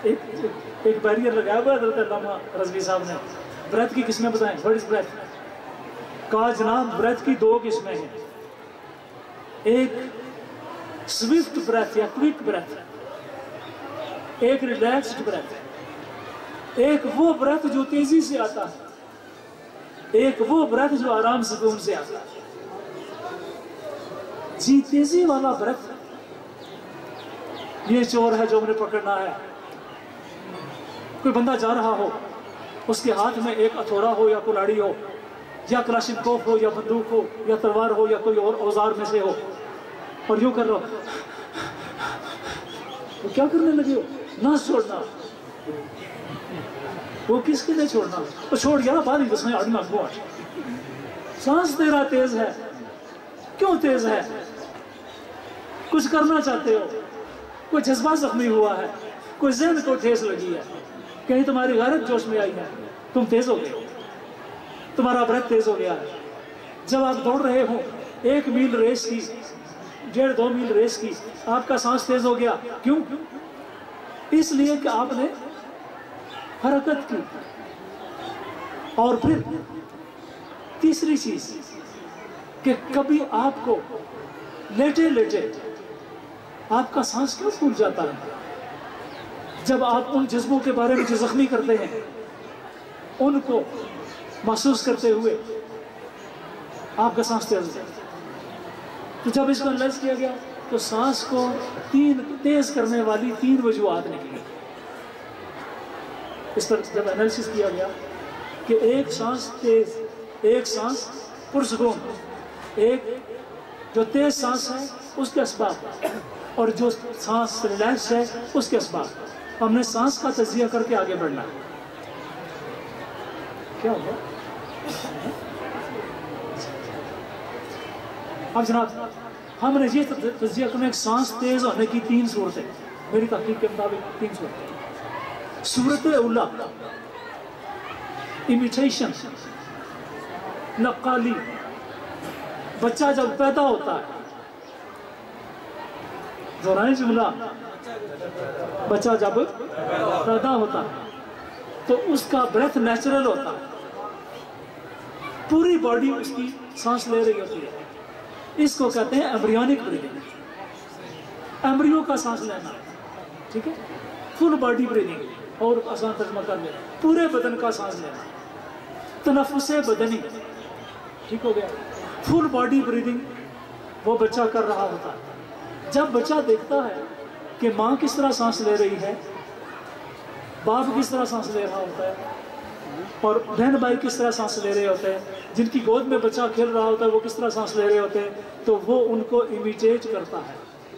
ایک بیریئر لگایا ہوا ہے حضرت علامہ رضوی صاحب نے. بریتھ کی قسمیں بتائیں، واٹ از بریتھ؟ کہا جناب بریتھ کی دو قسمیں ہیں، ایک سوئفٹ بریتھ یا کوئک بریتھ، ایک ریلیکسڈ بریتھ. ایک وہ بریتھ جو تیزی سے آتا ہے، ایک وہ بریتھ جو آرام سکون سے آتا ہے. جی تیزی والا بریتھ یہ چور ہے جو ہم نے پکڑنا ہے. کوئی بندہ جا رہا ہو، اس کے ہاتھ میں ایک ہتھوڑا ہو یا کلاڑی ہو یا کلاشنکوف ہو یا بندوق ہو یا تلوار ہو یا کوئی اور اوزار میں سے ہو، اور یوں کر رہا ہو، وہ کیا کرنے لگے ہو؟ نہ چھوڑنا. وہ کس کے لیے چھوڑنا؟ وہ چھوڑ گیا نا بعد ہی دس میں اڑنا کو. سانس تیرا تیز ہے، کیوں تیز ہے؟ کچھ کرنا چاہتے ہو، کوئی جذبہ زخمی ہوا ہے، کوئی ذہن کو ٹھیس لگی ہے، کہیں تمہاری غیرت جوش میں آئی ہے، تم تیز ہو گئے، تمہارا بریتھ تیز ہو گیا ہے. جب آپ دوڑ رہے ہو 1 میل ریس کی، 1.5-2 میل ریس کی، آپ کا سانس تیز ہو گیا. کیوں؟ اس لیے کہ آپ نے حرکت کی. اور پھر تیسری چیز کہ کبھی آپ کو لیٹے لیٹے آپ کا سانس کیوں پھول جاتا ہے؟ جب آپ ان جذبوں کے بارے میں جو زخمی کرتے ہیں ان کو محسوس کرتے ہوئے آپ کا سانس تیز ہو جاتا ہے. تو جب اس کو انالائز کیا گیا تو سانس کو تیز کرنے والی 3 وجوہات نکلی. اس پر جب انالیسس کیا گیا کہ ایک سانس تیز، ایک سانس پرسکون، ایک جو تیز سانس ہے اس کے اسباب اور جو سانس ریلیکس ہے اس کے اسباب. ہم نے سانس کا تجزیہ کر کے آگے بڑھنا ہے. کیا ہوگا؟ اب جناب ہم نے یہ تجزیہ کرنا ایک سانس تیز ہونے کی 3 صورتیں، میری تحقیق کے مطابق 3 صورتیں. صورت اولا امیٹیشن، نقالی. بچہ جب پیدا ہوتا ہے، دہرائیں جملہ، بچہ جب پیدا ہوتا ہے تو اس کا بریتھ نیچرل ہوتا ہے، پوری باڈی اس کی سانس لے رہی ہوتی ہے. اس کو کہتے ہیں ایمبریونک بریدنگ، ایمبریو کا سانس لینا. ٹھیک ہے، فل باڈی بریدنگ، اور آسان ترجمہ کر لیں پورے بدن کا سانس لینا، تنفس بدنی. ٹھیک ہو گیا، فل باڈی بریدنگ وہ بچہ کر رہا ہوتا ہے. جب بچہ دیکھتا ہے کہ ماں کس طرح سانس لے رہی ہے، باپ کس طرح سانس لے رہا ہوتا ہے، اور بہن بھائی کس طرح سانس لے رہے ہوتے ہیں، جن کی گود میں بچہ کھیل رہا ہوتا ہے وہ کس طرح سانس لے رہے ہوتے ہیں، تو وہ ان کو امیٹیٹ کرتا ہے.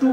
2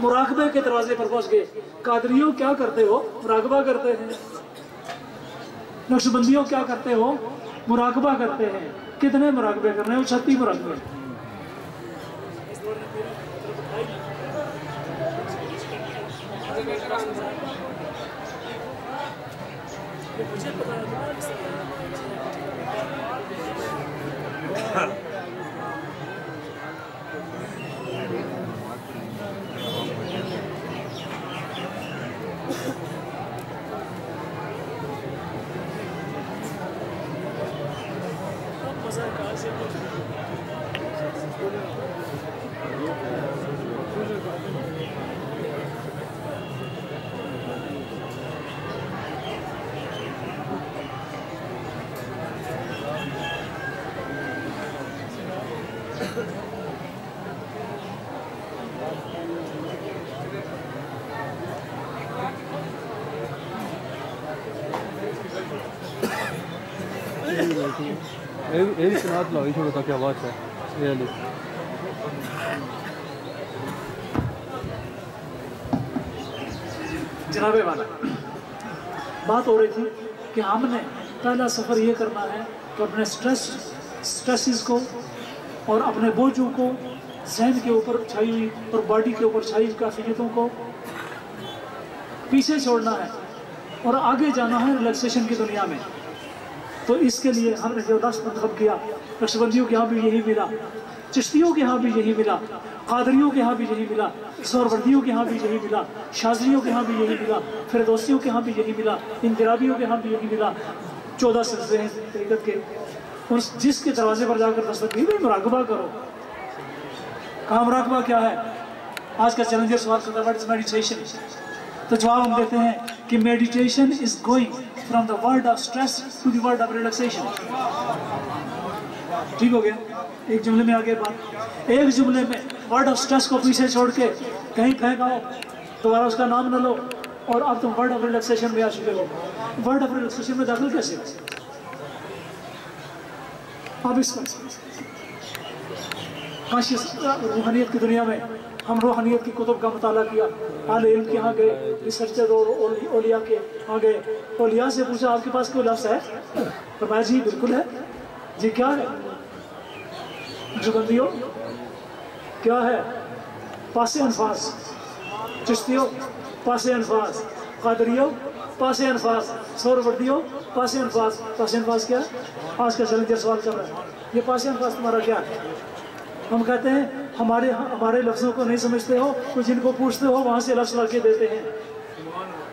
مراقبے کے دروازے پر پہنچ گئے. قادریوں کیا کرتے ہو؟ مراقبہ کرتے ہیں. نقشبندیوں کیا کرتے ہو؟ مراقبہ کرتے ہیں. کتنے مراقبے کرنے ہیں؟ 36 مراقبے. ایک سنات لاؤ چھوڑا تاکہ آواز ہے یہ علی. جناب والا بات ہو رہی تھی کہ ہم نے پہلا سفر یہ کرنا ہے کہ اپنے سٹریسز کو اور اپنے بوجھوں کو ذہن کے اوپر چھائی ہوئی اور باڈی کے اوپر چھائی ہوئی کیفیتوں کو پیچھے چھوڑنا ہے اور آگے جانا ہے ریلیکسیشن کی دنیا میں. تو اس کے لیے ہم نے جو رسم منتخب کیا، نقشبندیوں کے ہاں بھی یہی ملا، چشتیوں کے ہاں بھی یہی ملا، قادریوں کے ہاں بھی یہی ملا، سہروردیوں کے ہاں بھی یہی ملا، شاذلیوں کے ہاں بھی یہی ملا، فردوسیوں کے ہاں بھی یہی ملا، انقلابیوں کے ہاں بھی یہی ملا. 14 سلسلے ہیں طریقت کے. اور جس کے دروازے پر جا کر دستک دی بھائی مراقبہ کرو. کہاں مراقبہ کیا ہے؟ آج کا چیلنجر سوال کرتا ہے واٹ از میڈیٹیشن؟ تو جواب ہم دیتے ہیں کہ meditation is going from the world of stress to the world of relaxation. ٹھیک ہو گیا؟ ایک جملے میں آگے بات. ایک جملے میں ورڈ آف اسٹریس کو پیچھے چھوڑ کے کہیں پھینک آؤ، دوبارہ اس کا نام نہ لو، اور اب تم ورڈ آف ریلیکسیشن میں آ چکے ہو. ورڈ آف ریلیکسیشن میں داخل کیسے؟ اب اس میں روحانیت کی دنیا میں ہم روحانیت کی کتب کا مطالعہ کیا، اہل علم کے ہاں گئے، ریسرچر اور اولیاء کے ہاں گئے. اولیاء سے پوچھا آپ کے پاس کوئی لفظ ہے؟ فرمایا جی بالکل ہے. جی کیا ہے؟ نقشبندیوں کیا ہے؟ پاس انفاس. چشتیوں پاس انفاس. قادریوں پاس انفاس. سہروردیوں پاس انفاس. پاس انفاس کیا ہے؟ آج کا چیلنجر سوال کر رہا ہے یہ پاس انفاس تمہارا کیا ہے؟ ہم کہتے ہیں ہمارے لفظوں کو نہیں سمجھتے ہو، تو جن کو پوچھتے ہو وہاں سے لفظ لا کے دیتے ہیں.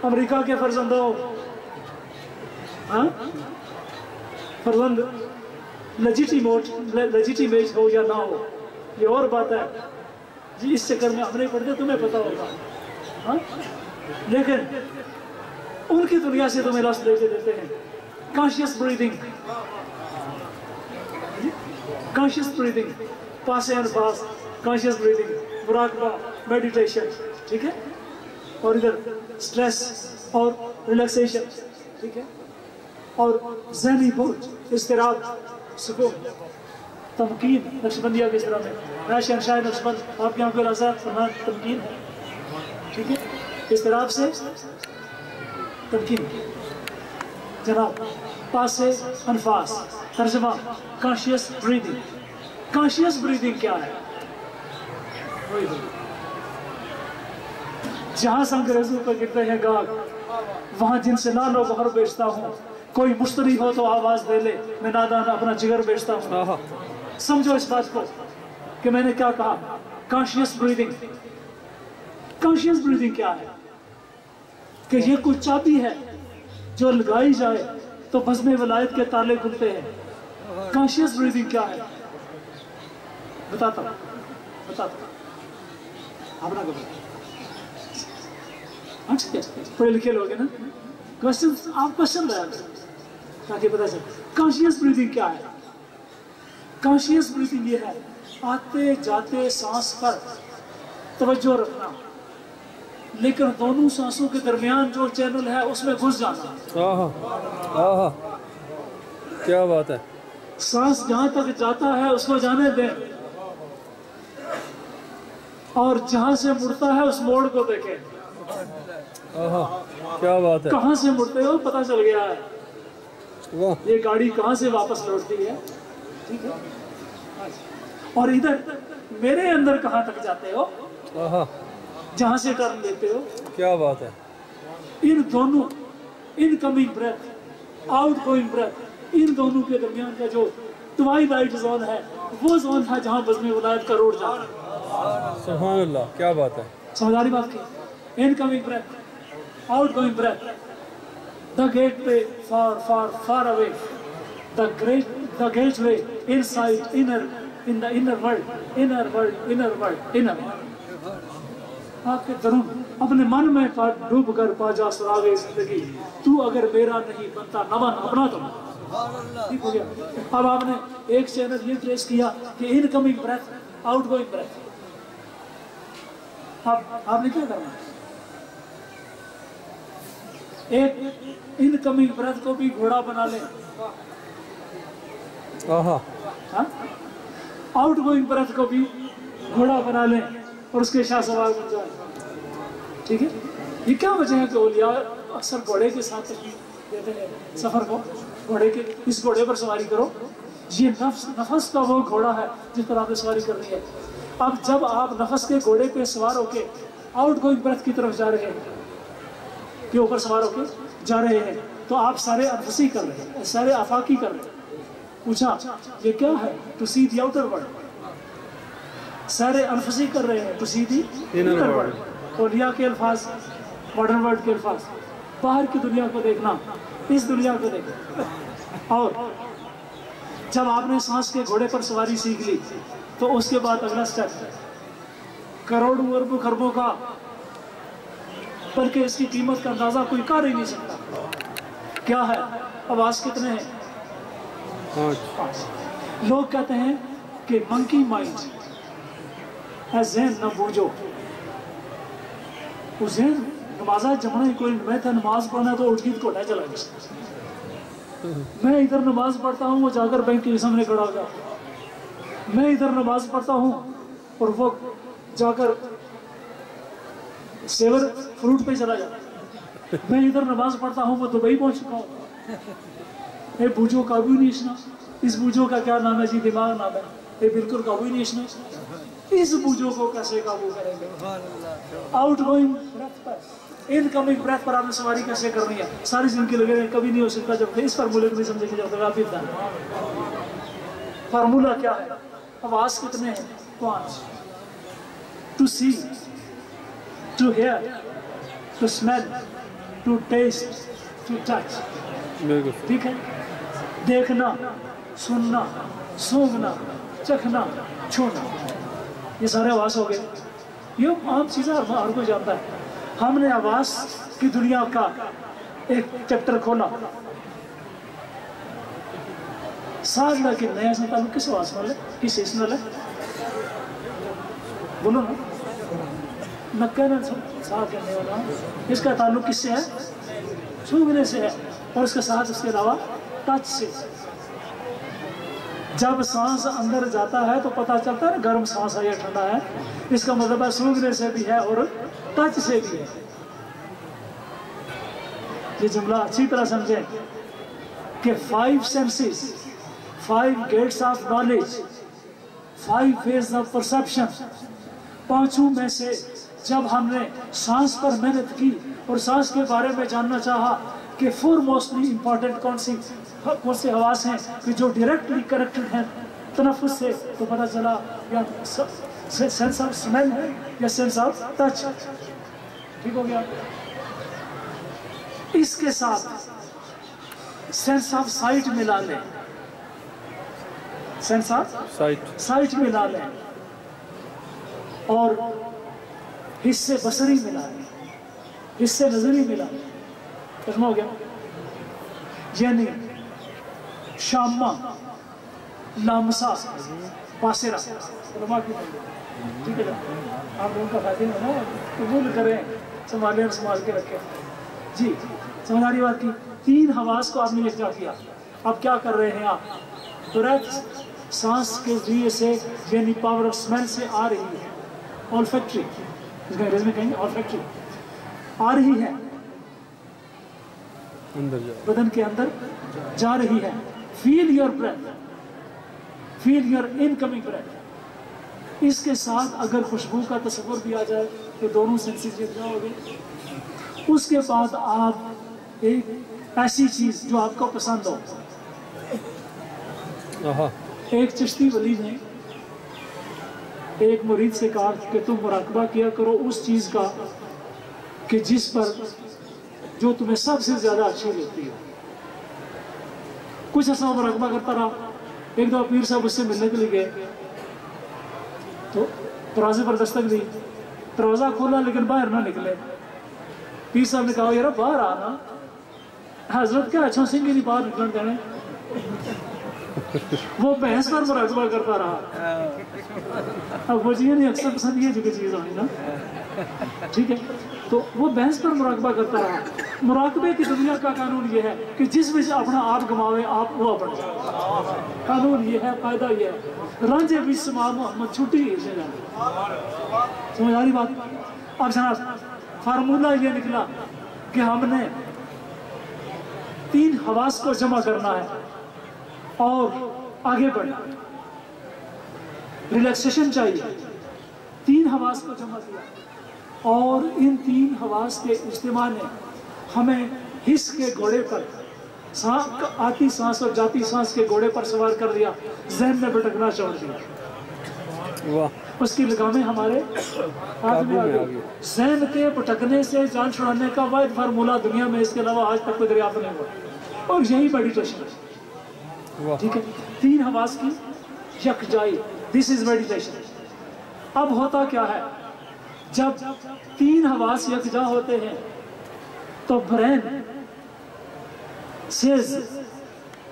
امریکہ کے فرزندوں، ہاں فرزند لیجیٹیمیٹ ہو یا نہ ہو یہ اور بات ہے جی. اس چکر میں ہم نہیں پڑھتے، تمہیں پتا ہوگا. ہاں لیکن ان کی دنیا سے تمہیں لفظ دے کے دیتے ہیں. کانشیس بریدنگ، کانشیس بریدنگ، پاس انفاس، کانشیس بریدنگ، مراقبہ، میڈیٹیشن. ٹھیک ہے؟ اور ادھر سٹریس اور ریلیکسیشن. ٹھیک ہے؟ اور ذہنی بوجھ، اضطراب، سکون، تمکین. نقشبندیہ کس طرح میں میں شہنشاہ نقشبند آپ کے یہاں کوئی رضا فرمان تمکین ہے. ٹھیک ہے؟ اضطراب سے تمکین. جناب پاس انفاس ترجمہ کانشیس بریدنگ. کانشیس بریدنگ کیا ہے؟ جہاں سے انگریزوں پر گرتے ہیں گاگ وہاں جن سے نال و بہر بیچتا ہوں. کوئی مشتری ہو تو آواز دے لے، میں نادان اپنا جگر بیچتا ہوں. سمجھو اس بات کو کہ میں نے کیا کہا. Conscious breathing. کانشیس بریدنگ کیا ہے؟ کہ یہ کوئی چابی ہے جو لگائی جائے تو بزم ولایت کے تالے کھلتے ہیں. کانشیس بریدنگ کیا ہے؟ بتاتا ہوں آپ نہ گھبرائیں. پڑھے لکھے لوگ ہیں نا، کوشچن آپ کوشچن رہا تاکہ پتہ چلے. کانشیس بریدنگ کیا ہے؟ کانشیس بریدنگ یہ ہے آتے جاتے سانس پر توجہ رکھنا، لیکن دونوں سانسوں کے درمیان جو چینل ہے اس میں گھس جانا. کیا بات ہے. سانس جہاں تک جاتا ہے اس کو جانے دیں اور جہاں سے مڑتا ہے اس موڑ کو دیکھیں. کیا بات ہے. کہاں سے مڑتے ہو پتہ چل گیا ہے. واہ یہ گاڑی کہاں سے واپس لوٹتی ہے. ٹھیک ہے. اور ادھر میرے اندر کہاں تک جاتے ہو جہاں سے ٹرن لیتے ہو. کیا بات ہے. ان دونوں incoming breath outgoing breath ان دونوں کے درمیان کا جو ٹوائلائٹ زون ہے وہ زون تھا جہاں بزم ولایت کا روڈ جاتا ہے. سبحان اللہ. کیا بات ہے. سمجھ آ رہی بات کی. Incoming breath outgoing breath the gate پہ far far far away the gate way inside inner in the inner world. آپ کے درون اپنے من میں ڈوب کر پا جا سراغے زندگی. تو اگر میرا نہیں بنتا نہ بن اپنا تو. ٹھیک ہو گیا. اب آپ نے ایک چینل یہ ٹریس کیا کہ incoming breath outgoing breath. اب آپ نے کیا کرنا ہے. ایک ان کمنگ بریتھ کو بھی گھوڑا بنا لیں. آؤٹ گوئنگ بریتھ کو بھی گھوڑا بنا لیں اور اس کے شاہ سوار بن جائیں. ٹھیک ہے. یہ کیا وجہ ہے کہ اولیاء اکثر گھوڑے کے ساتھ دیتے ہیں سفر کو. گھوڑے کے اس گھوڑے پر سواری کرو. یہ نفس کا وہ گھوڑا ہے جس پر آپ نے سواری کرنی ہے. اب جب آپ نفس کے گھوڑے پہ سوار ہو کے آؤٹ گوئنگ بریتھ کی طرف جا رہے ہیں کے اوپر سوار ہو کے جا رہے ہیں تو آپ سارے انفسی کر رہے ہیں سارے آفاقی کر رہے ہیں. پوچھا یہ کیا ہے. To see the outer world. سارے انفسی کر رہے ہیں to see the inner world. اولیاء کے الفاظ ماڈرن ورلڈ کے الفاظ. باہر کی دنیا کو دیکھنا اس دنیا کو دیکھنا. اور جب آپ نے سانس کے گھوڑے پر سواری سیکھ لی تو اس کے بعد اگلا سٹیپ کروڑوں اربوں خربوں کا بلکہ اس کی قیمت کا اندازہ کوئی کر ہی نہیں سکتا. کیا ہے. آواز کتنے ہیں. لوگ کہتے ہیں کہ منکی مائنڈ ہے ذہن نہ بوجھو. وہ ذہن نمازہ جمنا ہی کوئی میں تھا نماز پڑھنا تو اٹھ گیت کوٹا چلا گیا. میں ادھر نماز پڑھتا ہوں وہ جا کر بینک کے سامنے کھڑا ہو گیا. میں ادھر نماز پڑھتا ہوں اور وہ جا کر سیور فروٹ پہ چلا جاتا. میں ادھر نماز پڑھتا ہوں وہ دبئی پہنچ چکا ہوں. اے بوجھو قابو نہیں اشنا. اس بوجھو کا کیا نام ہے جی. دماغ نام ہے. اے بالکل قابو نہیں اشنا. اس بوجھو کو کیسے قابو کریں گے. آؤٹ گوئنگ بریتھ پر ان کمنگ بریتھ پر آپ نے سواری کیسے کرنی ہے. ساری زندگی لگے رہے کبھی نہیں ہو سکتا جب اس فارمولے کو نہیں سمجھے گی جب تک آپ اتنا. فارمولہ کیا ہے. آواز کتنے ہیں. 5. To see to hear to smell to taste to touch. ٹھیک ہے. دیکھنا سننا سونگنا چکھنا چھونا یہ سارے آواز ہو گئے. یہ عام چیزیں ہر کوئی جانتا ہے. ہم نے آواز کی دنیا کا ایک چیپٹر کھولا. ساز کا کہ نیا سا تعلق کس آواز میں ہے کس سیشنل ہے. بولو نا. نکہ نا ساتھ کرنے والا اس کا تعلق کس سے ہے. سونگنے سے ہے. اور اس کے ساتھ اس کے علاوہ ٹچ سے. جب سانس اندر جاتا ہے تو پتہ چلتا ہے گرم سانس ہے یا ٹھنڈا ہے. اس کا مطلب ہے سونگنے سے بھی ہے اور ٹچ سے بھی ہے. یہ جملہ اچھی طرح سمجھیں کہ 5 senses 5 gates of knowledge 5 ways of perception 5 میں سے جب ہم نے سانس پر محنت کی اور سانس کے بارے میں جاننا چاہا کہ فور موسٹلی امپورٹنٹ کون سے حواس ہیں کہ جو ڈائریکٹلی کنیکٹڈ ہیں تنفس سے, تو پتہ چلا یا سینس آف اسمیل ہے یا سینس آف ٹچ. ٹھیک ہو گیا. اس کے ساتھ سینس آف سائٹ ملا لیں. سینس آف سائٹ ملا لیں اور حصے بصری ملا لیں, حصے نظری ملا لیں. ترجمہ ہو گیا. یعنی شامہ لامسا پاسرہ. ٹھیک ہے. آپ لوگوں کا فائدہ ہے نا, قبول کریں, سنبھالیں اور سنبھال کے رکھیں. جی سمجھ آ رہی بات کی. 3 حواس کو آپ نے یکجا کیا. اب کیا کر رہے ہیں آپ. بریتھ سانس کے ذریعے سے یعنی پاور آف اسمیل سے آ رہی ہے. olfactory, اس کا انگریزی میں کہیں گے olfactory, آ رہی ہے اندر جا بدن کے اندر جا رہی ہے. feel your breath, feel your incoming breath. اس کے ساتھ اگر خوشبو کا تصور بھی آ جائے تو دونوں سینسز یکجا ہو گئے. اس کے بعد آپ ایک ایسی چیز جو آپ کو پسند ہو. ایک چشتی ولی نے ایک مرید سے کہا کہ تم مراقبہ کیا کرو اس چیز کا کہ جس پر جو تمہیں سب سے زیادہ اچھی لگتی ہے. کچھ ایسا مراقبہ کرتا رہا. ایک دفعہ پیر صاحب اس سے ملنے کے لیے گئے تو دروازے پر دستک دی. دروازہ کھولا لیکن باہر نہ نکلے. پیر صاحب نے کہا یار باہر آنا. حضرت کیا اچھا سنگھ نہیں باہر نکلن دینے. وہ بحث پر مراقبہ کرتا رہا. اب وہ چیزیں نہیں اکثر پسند یہ جو کہ چیز ہوئی نا, ٹھیک ہے. تو وہ بحث پر مراقبہ کرتا رہا. مراقبے کی دنیا کا قانون یہ ہے کہ جس میں سے اپنا آپ گماوے آپ وہ بن جائے. قانون یہ ہے, فائدہ یہ ہے. رانجے بھی سما محمد چھٹی سے جانا. سمجھ آ رہی بات؟ اب جناب فارمولہ یہ نکلا کہ ہم نے 3 حواس کو جمع کرنا ہے اور آگے بڑھنا. ریلیکسیشن چاہیے. 3 حواس کو جمع کیا اور ان 3 حواس کے اجتماع نے ہمیں حس کے گھوڑے پر, آتی سانس اور جاتی سانس کے گھوڑے پر سوار کر دیا. ذہن میں بھٹکنا چھوڑ دیا. اس کی لگامیں ہمارے ہاتھ میں آ گئی. ذہن کے بھٹکنے سے جان چھڑانے کا واحد فارمولہ دنیا میں اس کے علاوہ آج تک کوئی دریافت نہیں ہوا اور یہی میڈیٹیشن ہے. ٹھیک ہے, 3 حواس کی یکجائی, دس از میڈیٹیشن. اب ہوتا کیا ہے جب 3 حواس یکجا ہوتے ہیں تو برین سیز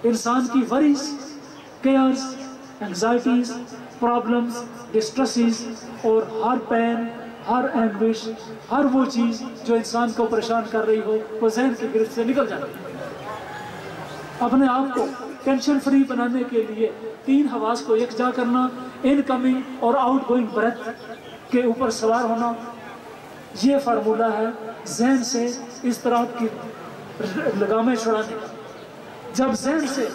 انسان کی ورریز, کیئرز, انگزائٹیز, پرابلمز, ڈسٹریسز اور ہر پین, ہر اینگوش, ہر وہ چیز جو انسان کو پریشان کر رہی ہو وہ ذہن کی گرفت سے نکل جاتی ہے. اپنے آپ کو ٹینشن فری بنانے کے لیے 3 حواس کو یکجا کرنا, ان کمنگ اور آؤٹ گوئنگ بریتھ کے اوپر سوار ہونا, یہ فارمولہ ہے ذہن سے اس طرح کی لگامیں چھڑانے کا. جب ذہن سے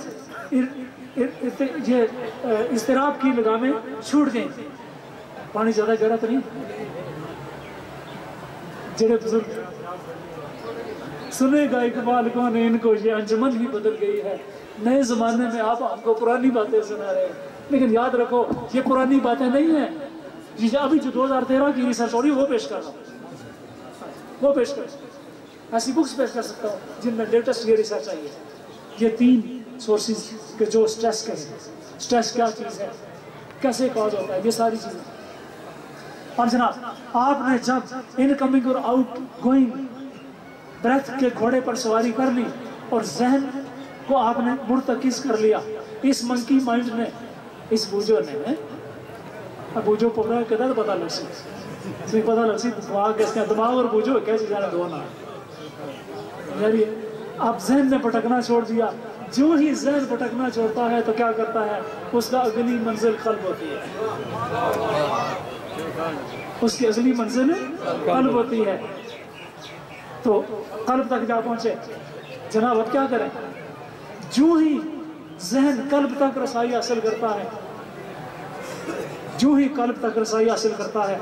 یہ اضطراب کی لگامیں چھوٹ گئیں, پانی زیادہ گہرا تو نہیں, جڑے بزرگ سنے گا اقبال کو نے ان کو یہ انجمن ہی بدل گئی ہے. نئے زمانے میں آپ ہم کو پرانی باتیں سنا رہے ہیں, لیکن یاد رکھو یہ پرانی باتیں نہیں ہیں. ابھی جو 2013 کی ریسرچ ہو رہی ہے وہ پیش کر رہا ہوں, وہ پیش کر ایسی بکس پیش کر سکتا ہوں جن میں لیٹسٹ یہ ریسرچ آئی ہے. یہ 3 سورسز کے جو سٹریس کے ہیں, سٹریس کیا چیز ہے, کیسے کاز ہوتا ہے, یہ ساری چیزیں. اور جناب آپ نے جب ان کمنگ اور آؤٹ گوئنگ بریتھ کے گھوڑے پر سواری کر لی اور ذہن کو آپ نے مرتکز کر لیا, اس منکی مائنڈ نے, اس بوجھو نے, بوجھو پکڑا کدھر پتا لگ سی پتا لگ سی دماغ اور بوجھو کیسے جانا دھونا. اب ذہن نے بھٹکنا چھوڑ دیا. جو ہی ذہن بھٹکنا چھوڑتا ہے تو کیا کرتا ہے, اس کا اگلی منزل قلب ہوتی ہے. اس کی اگلی منزل قلب ہوتی ہے. تو قلب تک جا پہنچے. جناب اب کیا کریں, جو ہی ذہن قلب تک رسائی حاصل کرتا ہے, جو ہی قلب تک رسائی حاصل کرتا ہے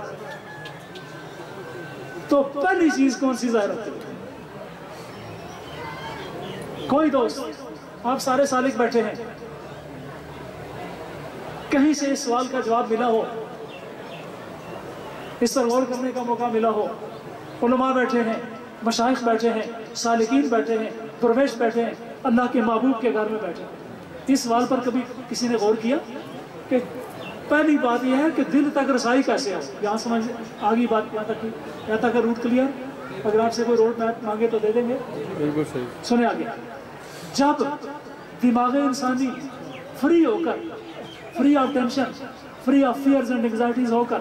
تو پہلی چیز کون سی ظاہر ہوتی ہے. کوئی دوست آپ سارے سالک بیٹھے ہیں, کہیں سے اس سوال کا جواب ملا ہو, اس پر غور کرنے کا موقع ملا ہو. علماء بیٹھے ہیں, مشائخ بیٹھے ہیں, سالکین بیٹھے ہیں, درویش بیٹھے ہیں, اللہ کے محبوب کے گھر میں بیٹھے ہیں. اس سوال پر کبھی کسی نے غور کیا کہ پہلی بات یہ ہے کہ دل تک رسائی کیسے ہو. یہاں سمجھ آگی بات یہاں تک روٹ کلیئر. اگر آپ سے کوئی روڈ میپ مانگے تو دے دیں گے. بالکل صحیح. سنیں آگے. جب دماغ انسانی فری ہو کر, free of tension, free of fears and anxieties ہو کر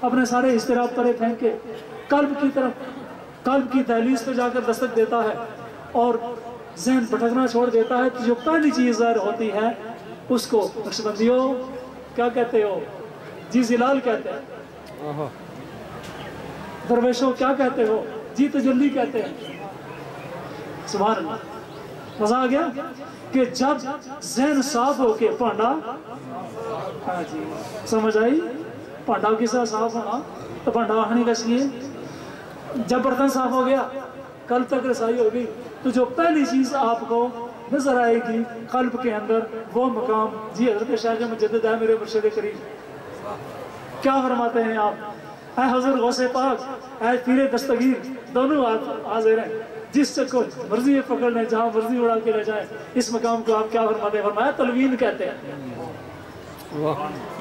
اپنے سارے اضطراب پرے پھینک کے قلب کی طرف, قلب کی دہلیز پہ جا کر دستک دیتا ہے اور ذہن بھٹکنا چھوڑ دیتا ہے, تو جو پہلی چیز ظاہر ہوتی ہے اس کو نقشبندیوں کیا کہتے ہو جی, زلال کہتے ہیں. درویشوں کیا کہتے ہو؟ جی تجلی کہتے ہیں۔ سبحان اللہ، مزہ آ گیا کہ جب ذہن صاف ہو کے پانڈا، ہاں جی سمجھ آئی، پانڈا کے ساتھ صاف ہونا تو پانڈا آخری کس لیے، جب برتن صاف ہو گیا، کل تک رسائی ہوگی، تو جو پہلی چیز آپ کو نظر آئے گی قلب کے اندر وہ مقام، جی حضرت شیخ مجدد ہے میرے مرشد کریم، کیا فرماتے ہیں آپ؟ اے حضور غوث پاک، اے پیر دستگیر، دونوں حاضر ہیں، جس سے کو مرضی پکڑ لیں، جہاں مرضی اڑا کے لے جائیں، اس مقام کو آپ کیا فرماتے ہیں؟ فرمایا تلوین کہتے ہیں،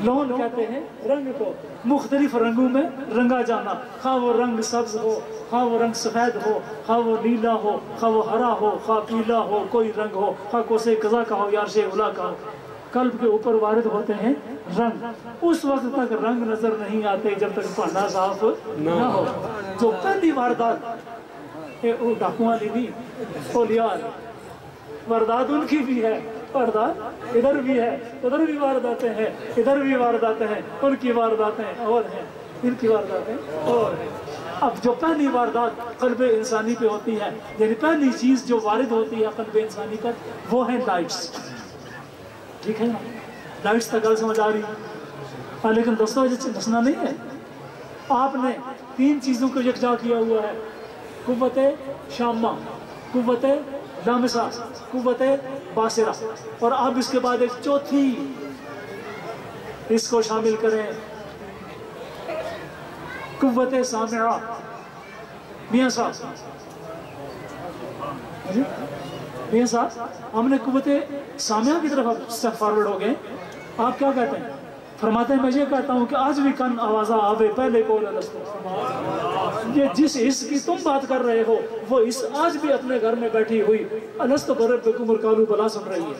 لون کہتے ہیں رنگ کو، مختلف رنگوں میں رنگا جانا، خواہ وہ رنگ سبز ہو، خواہ وہ رنگ سفید ہو، خواہ وہ نیلا ہو، خواہ وہ ہرا ہو، خواہ پیلا ہو، کوئی رنگ ہو، خواہ کوسے قضا کا ہو یا عرش اولا کا ہو، قلب کے اوپر وارد ہوتے ہیں رنگ، اس وقت تک رنگ نظر نہیں آتے جب تک پانڈا صاف نہ ہو۔ جو پہلی واردات وہ ڈاکواں نہیں، اولیاء واردات ان کی بھی ہے، واردات ادھر بھی ہے، ادھر بھی وارداتیں ہیں، ادھر بھی وارداتیں ہیں، ان کی وارداتیں اور ہیں، ان کی وارداتیں اور ہیں۔ اب جو پہلی واردات قلب انسانی پہ ہوتی ہے، یعنی پہلی چیز جو وارد ہوتی ہے قلب انسانی پر، وہ ہے لائٹس، ٹھیک ہے نا؟ لائٹس تک گل سمجھ آ رہی ہے، لیکن دوستوں یہ مسئلہ نہیں ہے، آپ نے تین چیزوں کو یکجا کیا ہوا ہے، قوت شامہ، قوت لامسہ، قوت باصرہ، اور اب اس کے بعد ایک چوتھی اس کو شامل کریں، قوت سامعہ۔ میاں صاحب، میاں صاحب، ہم نے قوت سامعہ کی طرف اسٹیپ فارورڈ ہو گئے، آپ کیا کہتے ہیں؟ فرماتے ہیں میں یہ کہتا ہوں کہ آج بھی کن آوازہ آوے پہلے بول الستو، یہ جس اس کی تم بات کر رہے ہو وہ اس آج بھی اپنے گھر میں بیٹھی ہوئی الستو بربکم قالوا بلا سن رہی ہے۔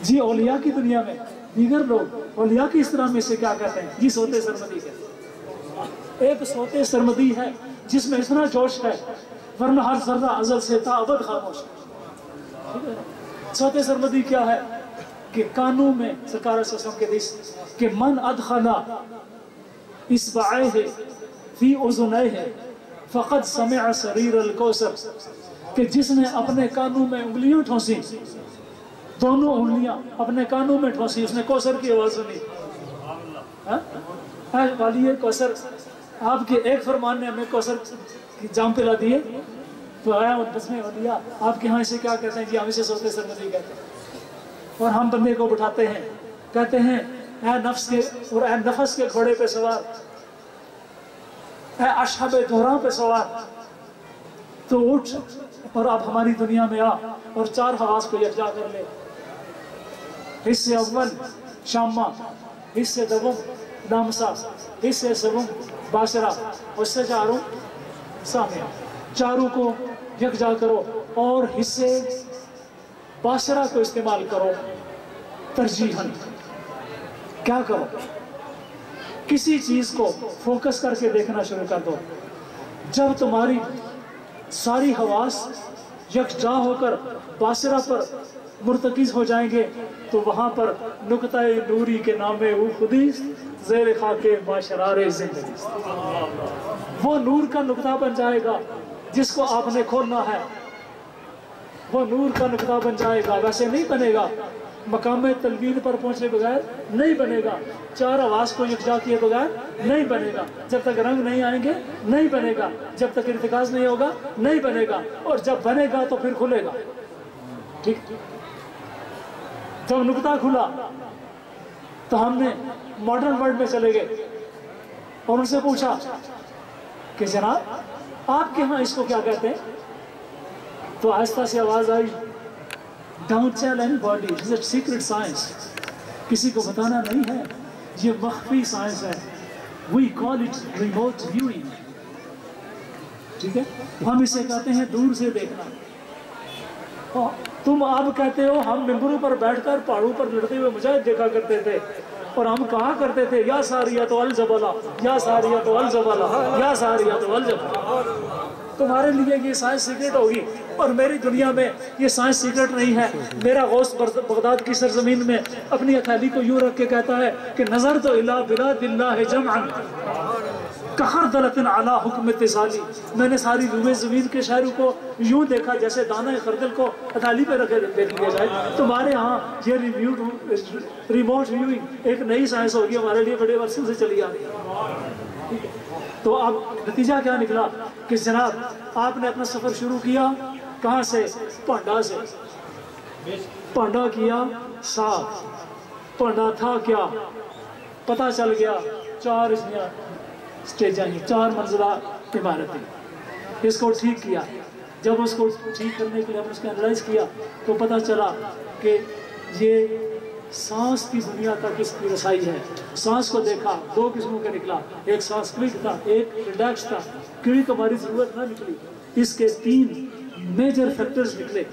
جی اولیاء کی دنیا میں دیگر لوگ اولیاء کی اس طرح میں سے کیا کہتے ہیں؟ جی سوتے سرمدی کہتے ہیں، ایک سوتے سرمدی ہے جس میں اتنا جوش ہے ورنہ ہر ذرہ ازل سے تا ابد خاموش ہے۔ سوتے سرمدی کیا ہے؟ کہ کانوں میں سرکار صلی اللہ علیہ وسلم کے حدیث کہ من ادخلا اصبعیہ فی اذنیہ فقد سمع سریر الکوثر، کہ جس نے اپنے کانوں میں انگلیاں ٹھونسی، دونوں انگلیاں اپنے کانوں میں ٹھونسی، اس نے کوثر کی آواز سنی۔ والی کوثر، آپ کے ایک فرمان نے ہمیں کوثر کی جام پلا دیے، تو آیا بسمِ اولیاء، آپ کے ہاں اسے کیا کہتے ہیں؟ جی ہم اسے سوتے سرمدی کہتے ہیں، اور ہم بندے کو بٹھاتے ہیں، کہتے ہیں اے نفس کے اور اے نفس کے گھوڑے پہ سوار، اے اشہب دہراں پہ سوار، تو اٹھ اور اب ہماری دنیا میں آ اور چار حواس کو یکجا کر لے، حصے اول شامہ، حصے دوم لامسہ، حصے سوم باصرہ، اور حصے چاروں سامعہ، چاروں کو یکجا کرو اور حصے باصرہ کو استعمال کرو ترجیحاً۔ کیا کرو؟ کسی چیز کو فوکس کر کے دیکھنا شروع کر دو، جب تمہاری ساری حواس یکجا ہو کر باصرہ پر مرتکز ہو جائیں گے تو وہاں پر نقطہ نوری کے نام او خودی زیر خاک معاشرار زندگی، وہ نور کا نقطہ بن جائے گا جس کو آپ نے کھولنا ہے، وہ نور کا نقطہ بن جائے گا، ویسے نہیں بنے گا، مقام تلوین پر پہنچے بغیر نہیں بنے گا، چار حواس کو یکجا کیے بغیر نہیں بنے گا، جب تک رنگ نہیں آئیں گے نہیں بنے گا، جب تک ارتکاز نہیں ہوگا نہیں بنے گا، اور جب بنے گا تو پھر کھلے گا، ٹھیک؟ جب نقطہ کھلا تو ہم نے ماڈرن ورلڈ میں چلے گئے اور ان سے پوچھا کہ جناب آپ کے ہاں اس کو کیا کہتے ہیں؟ تو آہستہ سے آواز آئی، don't tell anybody, it's a secret science, کسی کو بتانا نہیں ہے، یہ مخفی سائنس ہے، we call it remote viewing, ٹھیک ہے؟ ہم اسے کہتے ہیں دور سے دیکھنا۔ تم اب کہتے ہو ہم ممبروں پر بیٹھ کر پہاڑوں پر لڑتے ہوئے مجاہد دیکھا کرتے تھے، اور ہم کہا کرتے تھے یا ساریۃ الجبل یا ساریۃ الجبل یا ساریۃ الجبل۔ تمہارے لیے یہ سائنس سیکرٹ ہوگی، اور میری دنیا میں یہ سائنس سیکرٹ نہیں ہے۔ میرا غوث بغداد کی سرزمین میں اپنی ہتھیلی کو یوں رکھ کے کہتا ہے کہ نظر تو الی بلاد اللہ جمعا، کخردلۃ علی حکم اتصالی، میں نے ساری روئے زمین کے شہروں کو یوں دیکھا جیسے دانہ خردل کو اتھالی پہ رکھے دیکھ لیا جائے۔ تمہارے ہاں یہ ریموٹ ویوئنگ ایک نئی سائنس ہوگی، ہمارے لیے بڑے عرصے سے چلی آ رہی ہے۔ تو اب نتیجہ کیا نکلا کہ جناب آپ نے اپنا سفر شروع کیا کہاں سے؟ پانڈا سے۔ پانڈا کیا صاف، پانڈا تھا کیا؟ پتہ چل گیا 4 سٹیجیں ہیں، 4 منزلہ عمارتیں۔ اس کو ٹھیک کیا، جب اس کو ٹھیک کرنے کے لیے ہم نے اس کو انالائز کیا تو پتہ چلا کہ یہ سانس کی دنیا تک اس کی رسائی ہے۔ سانس کو دیکھا 2 قسموں کے نکلا، ایک سانس کوئک تھا، ایک ریلیکس تھا۔ کوئک ہماری ضرورت نہ نکلی، اس کے 3 میجر فیکٹرز نکلے،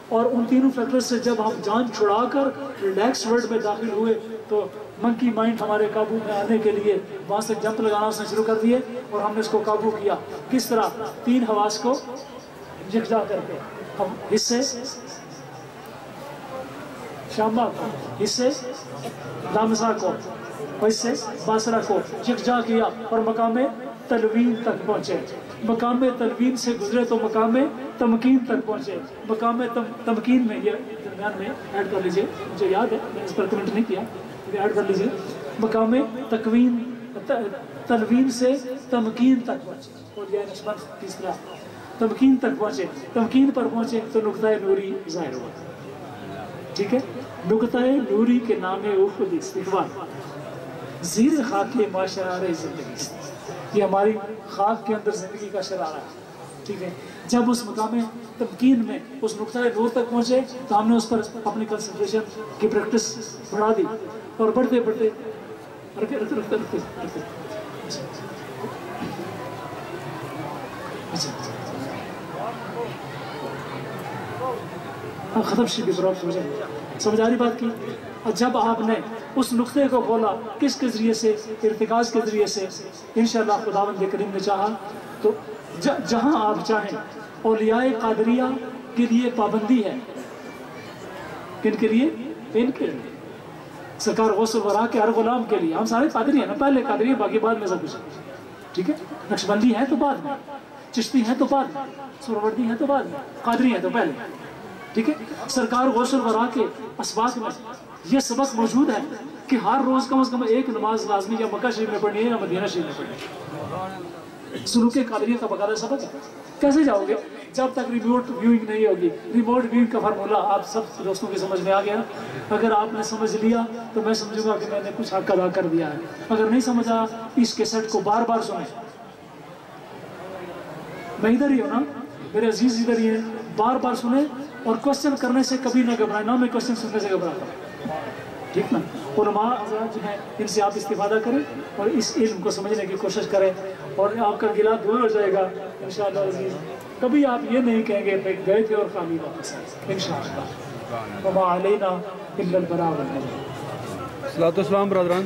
اور ان تینوں فیکٹرز سے جب ہم جان چھڑا کر ریلیکس ورلڈ میں داخل ہوئے تو منکی مائنڈ ہمارے قابو میں آنے کے لیے وہاں سے جمپ لگانا اس نے شروع کر دیے، اور ہم نے اس کو قابو کیا۔ کس طرح؟ 3 حواس کو یکجا کر کے، ہم حصے شامہ کو، حصے لامسا کو، حصے باصرہ کو یکجا کیا اور مقام تلوین تک پہنچے۔ مقام تلوین سے گزرے تو مقام تمکین تک پہنچے۔ مقام تمکین میں، یہ درمیان میں ایڈ کر لیجئے، مجھے یاد ہے میں اس پر کمنٹ نہیں کیا، ایڈ کر لیجئے۔ مقام تلوین سے تمکین تک پہنچے، اور یہ نسبت تیسرا تمکین تک پہنچے۔ تمکین پر پہنچے تو نقطۂ نوری ظاہر ہوا، ٹھیک ہے؟ نقطۂ نوری کے نام خود استقبال زیر خاک معاشرہ زندگی، یہ ہماری خاک کے اندر زندگی کا شرارہ ہے، ٹھیک ہے؟ جب اس مقام تمکین میں اس نقطۂ نور تک پہنچے تو ہم نے اس پر اپنی کنسنٹریشن کی پریکٹس بڑھا دی، اور بڑھتے بڑھتے ختم شیدی براب سمجھ آ رہی بات کی؟ اور جب آپ نے اس نقطے کو کھولا کس کے ذریعے سے؟ ارتکاز کے ذریعے سے۔ انشاءاللہ خداوند کریم نے چاہا تو جہاں آپ چاہیں۔ اولیاء قادریہ کے لیے پابندی ہے، کن کے لیے؟ ان کے لیے، سرکار غوث الورا کے ہر غلام کے لیے۔ ہم سارے قادری ہیں نا، پہلے قادری ہیں، باقی بعد میں سب کچھ، ٹھیک ہے؟ نقشبندی ہے تو بعد میں، چشتی ہے تو بعد میں، سہروردی ہے تو بعد میں، قادری ہے تو پہلے، ٹھیک ہے؟ سرکار غوث الورا کے اسباق میں یہ سبق موجود ہے کہ ہر روز کم از کم 1 نماز لازمی یا مکہ شریف میں پڑھنی ہے یا مدینہ شریف میں پڑھنی ہے۔ سلوک قادریہ کا باقاعدہ سبق ہے۔ کیسے جاؤ گے؟ جب تک ریموٹ ویوئنگ نہیں ہوگی۔ ریموٹ ویوئنگ کا فارمولہ آپ سب دوستوں کی سمجھ میں آ گیا۔ اگر آپ نے سمجھ لیا تو میں سمجھوں گا کہ میں نے کچھ حق ادا کر دیا ہے۔ اگر نہیں سمجھا اس کیسٹ کو بار بار سنیں۔ میں ادھر ہی ہوں نا، میرے عزیز ادھر ہی ہیں، بار بار سنیں اور کوشچن کرنے سے کبھی نہ گھبرائیں، نہ میں کوشچن سننے سے گھبراتا ہوں، ٹھیک نا؟ علماء حضرات جو ہیں ان سے آپ استفادہ کریں اور اس علم کو سمجھنے کی کوشش کریں، اور آپ کا گلہ دور ہو جائے گا انشاءاللہ عزیز۔ کبھی آپ یہ نہیں کہیں گے کہ گئے تھے اور خالی واپس آئے، انشاءاللہ۔ وما علینا الا البلاغ۔ صلاۃ والسلام برادران۔